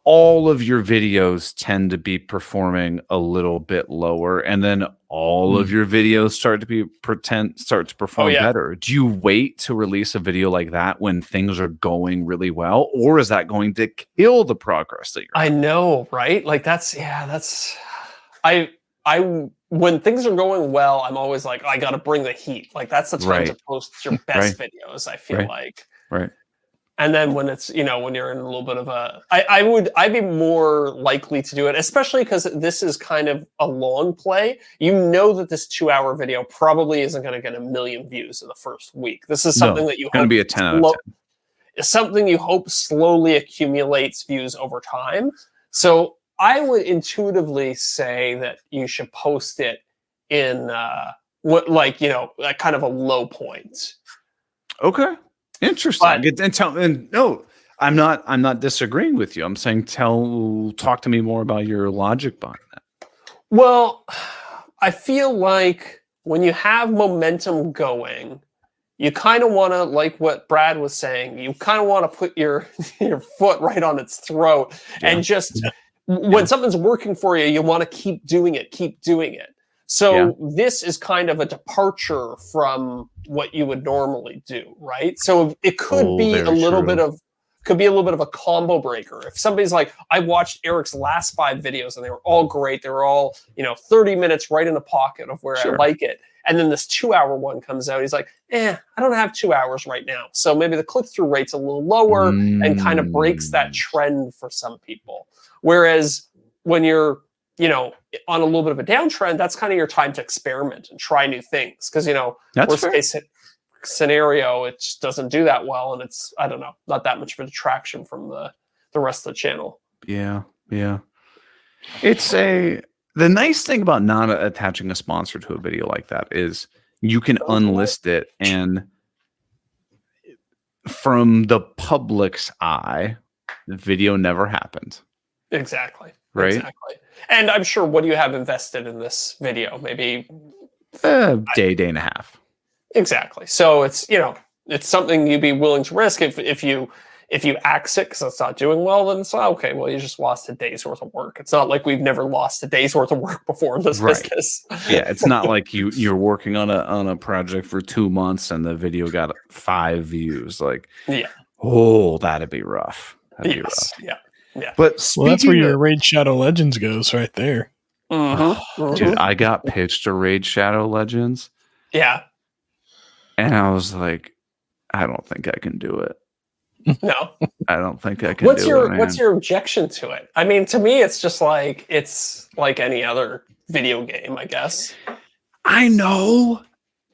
all of your videos tend to be performing a little bit lower, and then all of your videos start to perform better. Do you wait to release a video like that when things are going really well, or is that going to kill the progress that you're I know, right? Like when things are going well, I'm always like, I got to bring the heat. Like that's the time to post your best videos, I feel like. Right. And then when it's, when you're in a little bit of I'd be more likely to do it, especially because this is kind of a long play. That this 2-hour video probably isn't going to get 1 million views in the first week. This is something that you going to be a 10 out of 10. It's something you hope slowly accumulates views over time. So I would intuitively say that you should post it in a kind of a low point. Okay. Interesting. No, I'm not disagreeing with you. I'm saying talk to me more about your logic behind that. Well, I feel like when you have momentum going, you kind of want to, like what Brad was saying, you kind of want to put your foot right on its throat and just when something's working for you, you want to keep doing it. So this is kind of a departure from what you would normally do, right? So it could be a little bit of a combo breaker. If somebody's like, I watched Eric's last 5 videos and they were all great. They were all, 30 minutes right in the pocket of where I like it. And then this 2-hour one comes out. He's like, I don't have 2 hours right now. So maybe the click-through rate's a little lower and kind of breaks that trend for some people. Whereas when you're, on a little bit of a downtrend, that's kind of your time to experiment and try new things. Because, worst case scenario, it just doesn't do that well. And it's, I don't know, not that much of a detraction from the rest of the channel. Yeah. It's the nice thing about not attaching a sponsor to a video like that is you can unlist it, and from the public's eye, the video never happened. Exactly. Right. Exactly. And I'm sure, what do you have invested in this video? Maybe day and a half. Exactly. So it's, it's something you'd be willing to risk if you axe it because it's not doing well, then it's okay. Well, you just lost a day's worth of work. It's not like we've never lost a day's worth of work before in this business. Yeah, it's not like you're working on a project for 2 months and the video got 5 views. Like, that'd be rough. That'd be rough. Yeah. But that's where your Raid Shadow Legends goes, right there. Dude, I got pitched to Raid Shadow Legends. Yeah. And I was like, I don't think I can do it. No. I don't think I can what's do it. What's your objection to it? I mean, to me, it's just like, it's like any other video game, I guess. I know,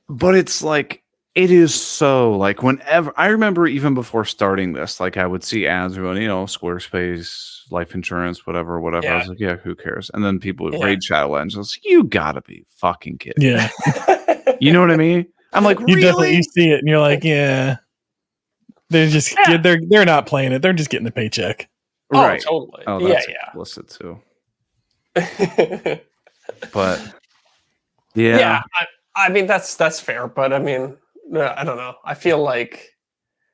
but it's like, it is so, like, whenever I remember, even before starting this, like, I would see ads going, Squarespace, life insurance, whatever. I was like, who cares? And then people would Raid Shadow Legends. I was like, you gotta be fucking kidding. Yeah. You know what I mean? I'm like, you really? definitely see it and you're like, they're just they're not playing it. They're just getting the paycheck. Right. Oh, totally. Oh, that's explicit too. But I mean, that's fair, but I mean, I don't know. I feel like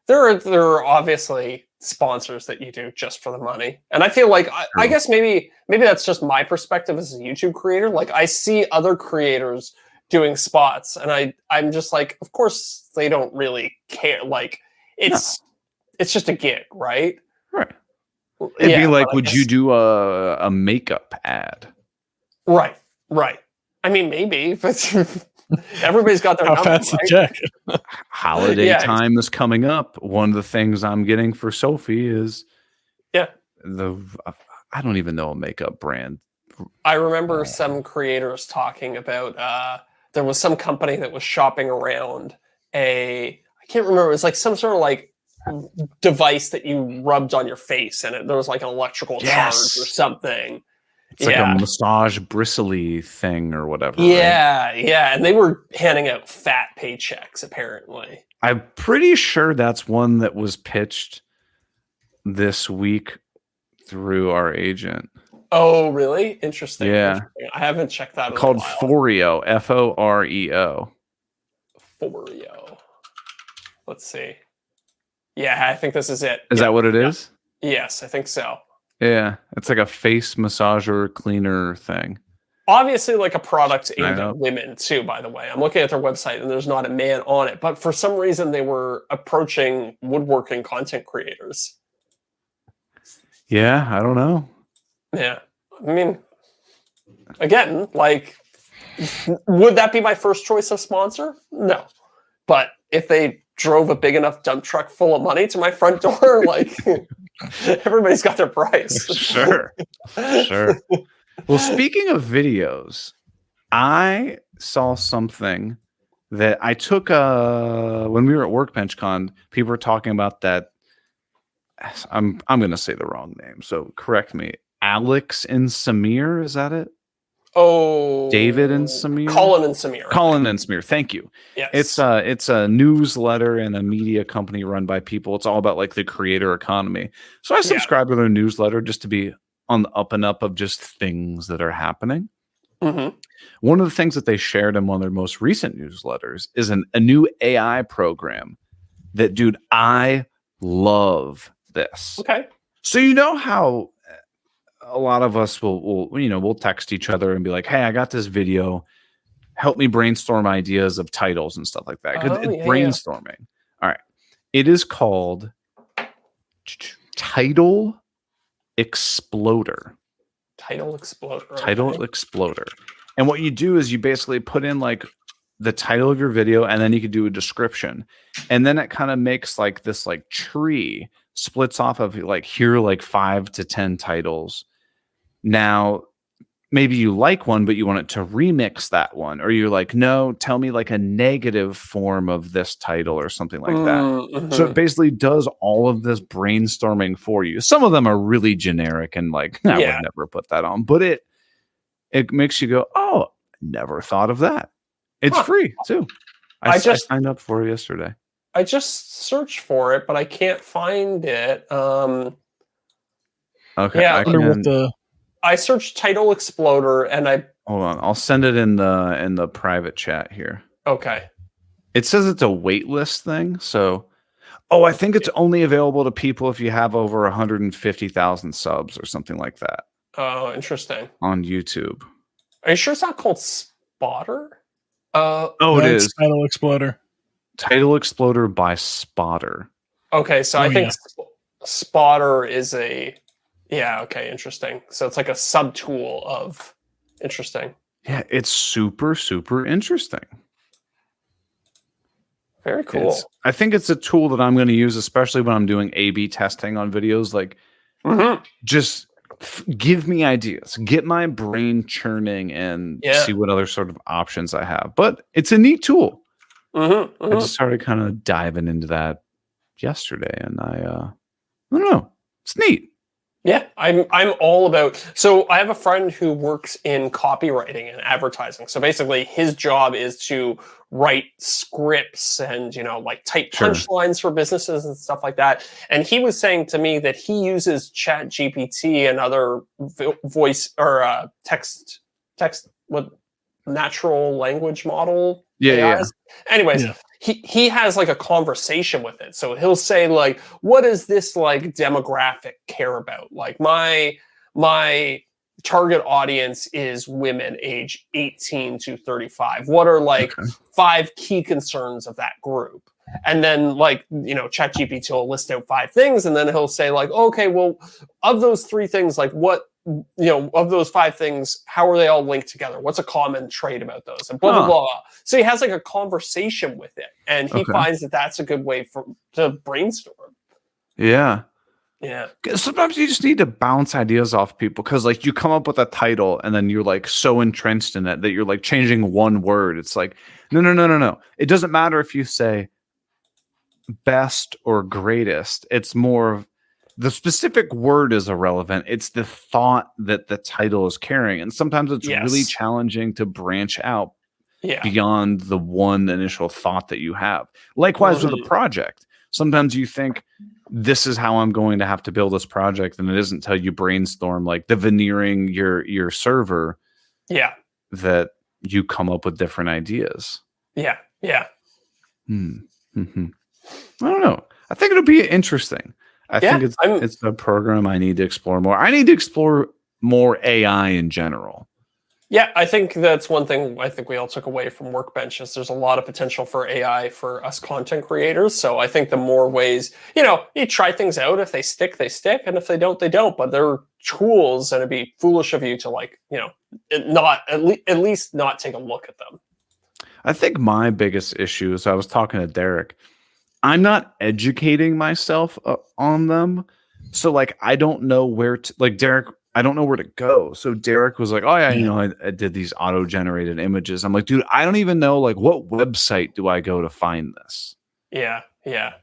there are obviously sponsors that you do just for the money, and I feel like I guess maybe that's just my perspective as a YouTube creator. Like, I see other creators doing spots, and I'm just like, of course they don't really care. Like, it's just a gig, right? Right. It'd be like, would you do a makeup ad? Right. I mean, maybe, but everybody's got their how fat's the check. Holiday time is coming up. One of the things I'm getting for Sophie is I don't even know a makeup brand. I remember some creators talking about there was some company that was shopping around I can't remember, it was like some sort of like device that you rubbed on your face, and there was like an electrical charge or something. It's like a massage bristly thing or whatever. Yeah, right? And they were handing out fat paychecks, apparently. I'm pretty sure that's one that was pitched this week through our agent. Oh, really? Interesting. Yeah. I haven't checked that out. Called Foreo, Foreo. Foreo. Let's see. Yeah, I think this is it. Is that what it is? Yes, I think so. Yeah, it's like a face massager cleaner thing. Obviously, like a product aimed at women too, by the way. I'm looking at their website and there's not a man on it, but for some reason they were approaching woodworking content creators. Yeah, I don't know. Yeah. I mean, again, like, would that be my first choice of sponsor? No. But if they drove a big enough dump truck full of money to my front door, like, everybody's got their price. Sure. Well, speaking of videos, I saw something that I took when we were at WorkbenchCon. People were talking about that. I'm going to say the wrong name, so correct me. Alex and Samir, is that it? Oh, David and Samir. Colin and Samir. Thank you. Yes. It's a newsletter and a media company run by people. It's all about like the creator economy. So I subscribe to their newsletter just to be on the up and up of just things that are happening. Mm-hmm. One of the things that they shared in one of their most recent newsletters is a new AI program that, dude, I love this. Okay. So you know how a lot of us we'll text each other and be like, "Hey, I got this video. Help me brainstorm ideas of titles and stuff like that." 'Cause Oh, it's yeah. brainstorming. All right. It is called Title Exploder. Title Exploder. Title Okay. Exploder. And what you do is you basically put in like the title of your video, and then you could do a description. And then it kind of makes like this like tree, splits off of like here like 5 to 10 titles. Now, maybe you like one, but you want it to remix that one, or you're like, no, tell me like a negative form of this title or something like that. So it Mm-hmm. basically does all of this brainstorming for you. Some of them are really generic and like, I Yeah. would never put that on, but it makes you go, oh, never thought of that. It's Huh. free too. I I just signed up for it yesterday. I just searched for it, but I can't find it. Okay, Yeah, I wonder what can the I searched Title Exploder, and hold on. I'll send it in the private chat here. okay. It says it's a waitlist thing, so oh, I think it's only available to people if you have over 150,000 subs or something like that Oh, interesting. on YouTube. Are you sure it's not called Spotter? Oh, it that's is. Title Exploder. Title Exploder by Spotter. Okay, so Oh, I think yeah. Spotter is yeah, okay, interesting. So it's like a subtool of interesting. Yeah, it's super, super interesting. Very cool. I think it's a tool that I'm going to use, especially when I'm doing A/B testing on videos. Like, Mm-hmm. just give me ideas, get my brain churning, and Yeah. see what other sort of options I have. But it's a neat tool. Mm-hmm. I Mm-hmm. just started kind of diving into that yesterday, and I don't know, it's neat. Yeah, I'm all about. So I have a friend who works in copywriting and advertising. So basically, his job is to write scripts and like type Sure. punchlines for businesses and stuff like that. And he was saying to me that he uses Chat GPT and other voice or text what natural language model Yeah. AIs. Anyways, Yeah. he has like a conversation with it. So he'll say like, what does this like demographic care about? Like my target audience is women age 18 to 35. What are like Okay. 5 key concerns of that group? And then like, ChatGPT will list out 5 things, and then he'll say like, okay, well, of those 3 things, like what of those 5 things, how are they all linked together? What's a common trait about those? And blah, blah, Huh. blah. So he has like a conversation with it, and he Okay. finds that that's a good way to brainstorm. Yeah. Yeah. Sometimes you just need to bounce ideas off people, because like you come up with a title and then you're like so entrenched in it that you're like changing one word. It's like, no. It doesn't matter if you say best or greatest. It's more of the specific word is irrelevant. It's the thought that the title is carrying. And sometimes it's really Yes. challenging to branch out Yeah. beyond the one initial thought that you have. Likewise with a Mhm. project. Sometimes you think this is how I'm going to have to build this project, and it isn't until you brainstorm like the veneering your server Yeah. that you come up with different ideas. Yeah. Yeah. Mm-hmm. I don't know. I think it'll be interesting. I Yeah, think it's a program I need to explore more. I need to explore more AI in general. Yeah, I think that's one thing I think we all took away from Workbench is there's a lot of potential for AI for us content creators. So I think the more ways, you try things out. If they stick, they stick. And if they don't, they don't. But they're tools, and it'd be foolish of you to like, not at least not take a look at them. I think my biggest issue is I was talking to Deric. I'm not educating myself on them. So like, I don't know where to, like Deric, I don't know where to go. So Deric was like, oh yeah, I did these auto-generated images. I'm like, dude, I don't even know like what website do I go to find this? Yeah. Yeah.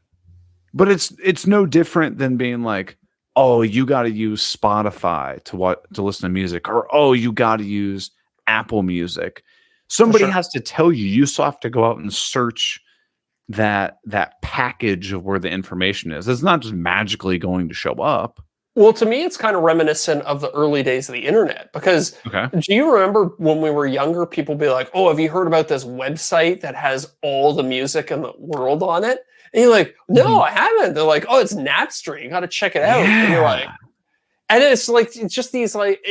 But it's no different than being like, oh, you got to use Spotify to listen to music, or oh, you got to use Apple Music. Somebody sure. has to tell you. You still have to go out and search that package of where the information is. It's not just magically going to show up. Well, to me, it's kind of reminiscent of the early days of the internet, because do you remember when we were younger, people be like, oh, have you heard about this website that has all the music in the world on it? And you're like, no, I haven't. They're like, oh, it's Napster. You got to check it out. Yeah. And you're like, And it's like it's just these like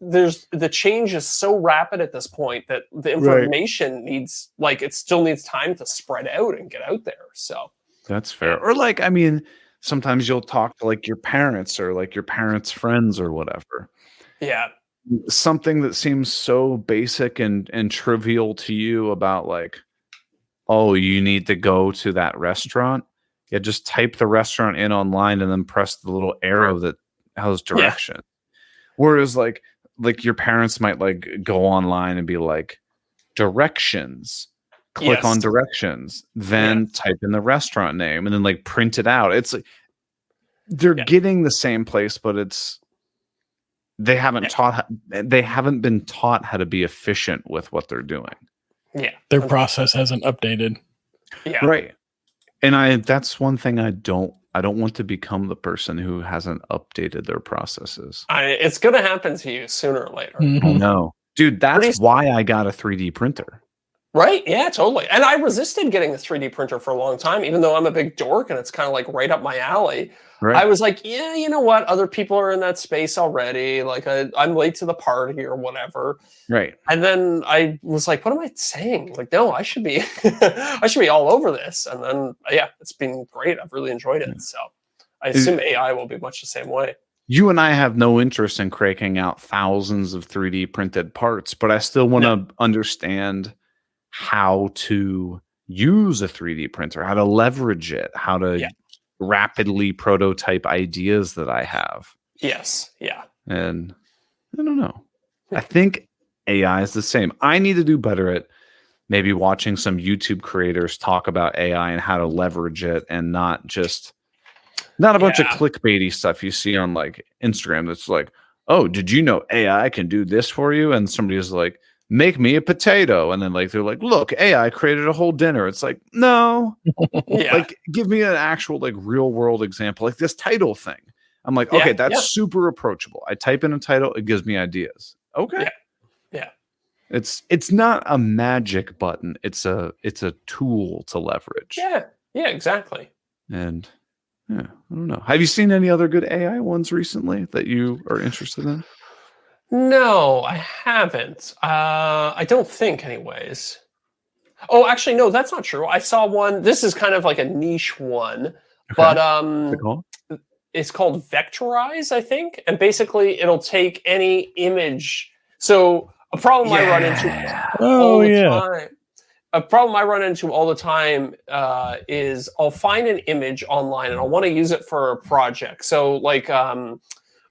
there's the change is so rapid at this point that the information needs like it still needs time to spread out and get out there. So That's fair. Or like, I mean, sometimes you'll talk to like your parents or like your parents' friends or whatever. yeah, Something that seems so basic and trivial to you about like, oh, you need to go to that restaurant. Yeah, just type the restaurant in online and then press the little arrow that has direction. Whereas like your parents might like go online and be like directions. Click on directions, then type in the restaurant name and then like print it out. It's like they're getting the same place, but they haven't been taught how to be efficient with what they're doing. Yeah. Their process hasn't updated. Yeah. Right. And that's one thing I don't want to become the person who hasn't updated their processes. It's going to happen to you sooner or later. Mhm. I know. Dude, that's why I got a 3D printer. Right? Yeah, totally. And I resisted getting a 3D printer for a long time, even though I'm a big dork and it's kind of like right up my alley. Right. I was like, yeah, you know what? Other people are in that space already. Like I'm late to the party or whatever. Right. And then I was like, what am I saying? Like, no, I should be, I should be all over this. And then, yeah, it's been great. I've really enjoyed it. So I assume AI will be much the same way. You and I have no interest in cranking out thousands of 3D printed parts, but I still want to understand how to use a 3D printer, how to leverage it, how to rapidly prototype ideas that I have. Yes. Yeah. And I don't know. I think AI is the same. I need to do better at maybe watching some YouTube creators talk about AI and how to leverage it and not a bunch of clickbaity stuff you see on like Instagram that's like, oh, did you know AI can do this for you? And somebody's like, make me a potato. And then like they're like, look, AI created a whole dinner. It's like, no. Like give me an actual like real world example, like this title thing. I'm like, okay, that's super approachable. I type in a title, it gives me ideas. Okay. Yeah. It's not a magic button. It's a tool to leverage. Yeah, exactly. And I don't know. Have you seen any other good AI ones recently that you are interested in? No, I haven't. I don't think, anyways. Oh, actually, no, that's not true. I saw one. This is kind of like a niche one, but it's called Vectorize, I think. And basically, it'll take any image. So a problem I run into all the time. A problem I run into all the time is I'll find an image online and I want to use it for a project. So, like,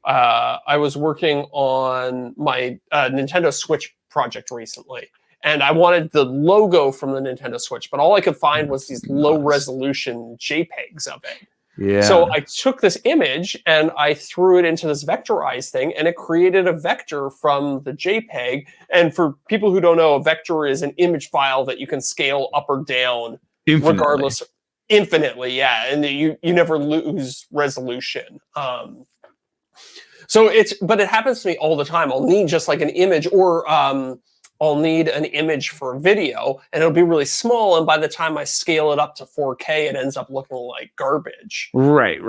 I was working on my Nintendo Switch project recently, and I wanted the logo from the Nintendo Switch, but all I could find was these low-resolution JPEGs of it. Yeah. So I took this image and I threw it into this Vectorize thing, and it created a vector from the JPEG. And for people who don't know, a vector is an image file that you can scale up or down regardless, infinitely. Yeah, and you never lose resolution. But it happens to me all the time. I'll need just like an image, or I'll need an image for a video, and it'll be really small. And by the time I scale it up to 4K, it ends up looking like garbage. Right.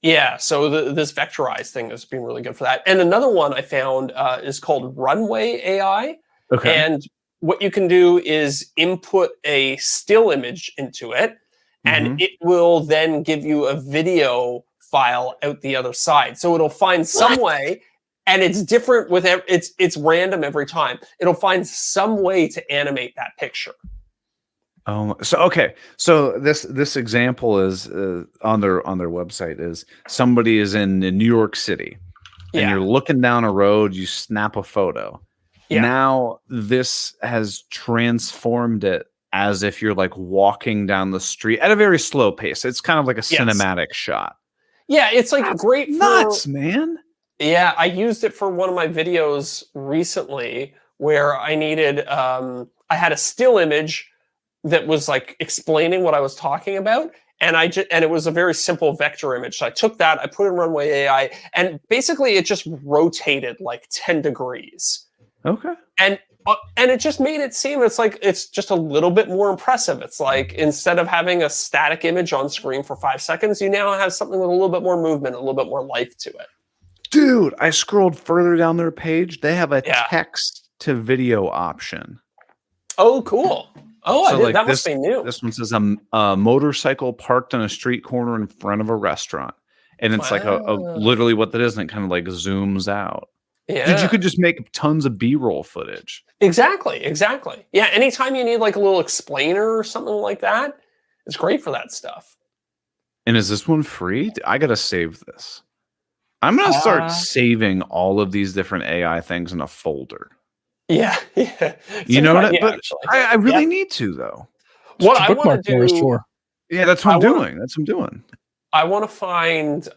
Yeah. So this Vectorize thing has been really good for that. And another one I found is called Runway AI. Okay. And what you can do is input a still image into it, and it will then give you a video file out the other side. So it'll find some way, and it's different with it's random every time. It'll find some way to animate that picture. So this example is on their website is somebody is in New York City, and you're looking down a road, you snap a photo. Yeah. Now this has transformed it as if you're like walking down the street at a very slow pace. It's kind of like a cinematic shot. Yeah, it's like great. Nuts, man. Yeah, I used it for one of my videos recently where I needed. I had a still image that was like explaining what I was talking about, and it was a very simple vector image. So I took that, I put it in Runway AI, and basically it just rotated like 10 degrees. Okay. And it just made it seem it's just a little bit more impressive. It's like instead of having a static image on screen for 5 seconds, you now have something with a little bit more movement, a little bit more life to it. Dude, I scrolled further down their page. They have a Yeah. text to video option. Oh, cool. Oh, So like that must be new. This one says a motorcycle parked on a street corner in front of a restaurant. And it's like a Wow. literally what that is, and it kind of like zooms out. Yeah. Dude, you could just make tons of B-roll footage. Exactly. Yeah. Anytime you need like a little explainer or something like that, it's great for that stuff. And is this one free? I gotta save this. I'm gonna start saving all of these different AI things in a folder. Yeah. You know what? But actually. I really need to though. What I want Bookmark to doors do. for. Yeah, that's what I'm doing. That's what I'm doing. I want to find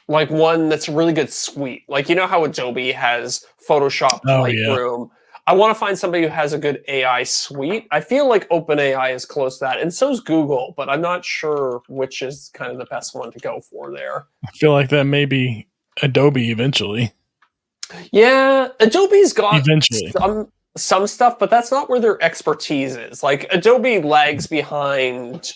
like one that's a really good suite. Like, you know how Adobe has Photoshop, Lightroom. I want to find somebody who has a good AI suite. I feel like OpenAI is close to that, and so is Google, but I'm not sure which is kind of the best one to go for there. I feel like that may be Adobe eventually. Yeah, Adobe's got Eventually. some stuff, but that's not where their expertise is. Like, Adobe lags behind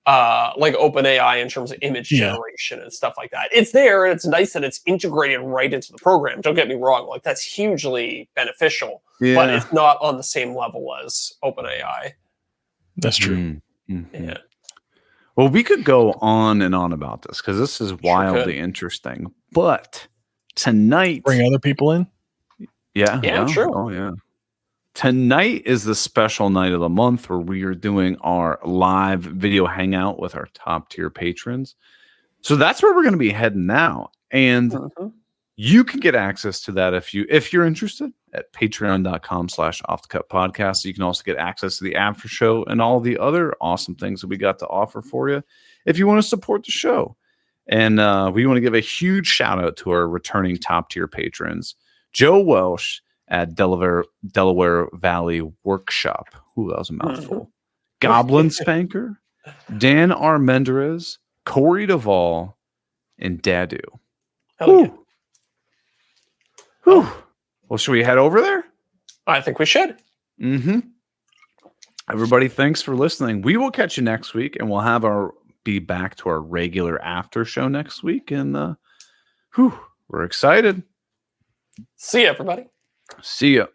like OpenAI in terms of image generation and stuff like that. It's there, and it's nice that it's integrated right into the program. Don't get me wrong; like that's hugely beneficial, but it's not on the same level as OpenAI. That's true. Mm-hmm. Yeah. Well, we could go on and on about this because this is wildly interesting. But tonight, bring other people in. Yeah, true. Oh, yeah. Tonight is the special night of the month where we are doing our live video hangout with our top tier patrons. So that's where we're going to be heading now. And you can get access to that if you're interested at patreon.com/offthecut-podcast. You can also get access to the after show and all the other awesome things that we got to offer for you if you want to support the show. And we want to give a huge shout out to our returning top tier patrons, Joe Welsh at Delaware Valley Workshop. Ooh, that was a mouthful. Goblin Spanker, Dan R. Menderes, Corey Duvall, and Dadu. Hell yeah. Whew. Well, should we head over there? I think we should. Mm-hmm. Everybody, thanks for listening. We will catch you next week, and we'll be back to our regular after show next week. And we're excited. See you, everybody. See ya.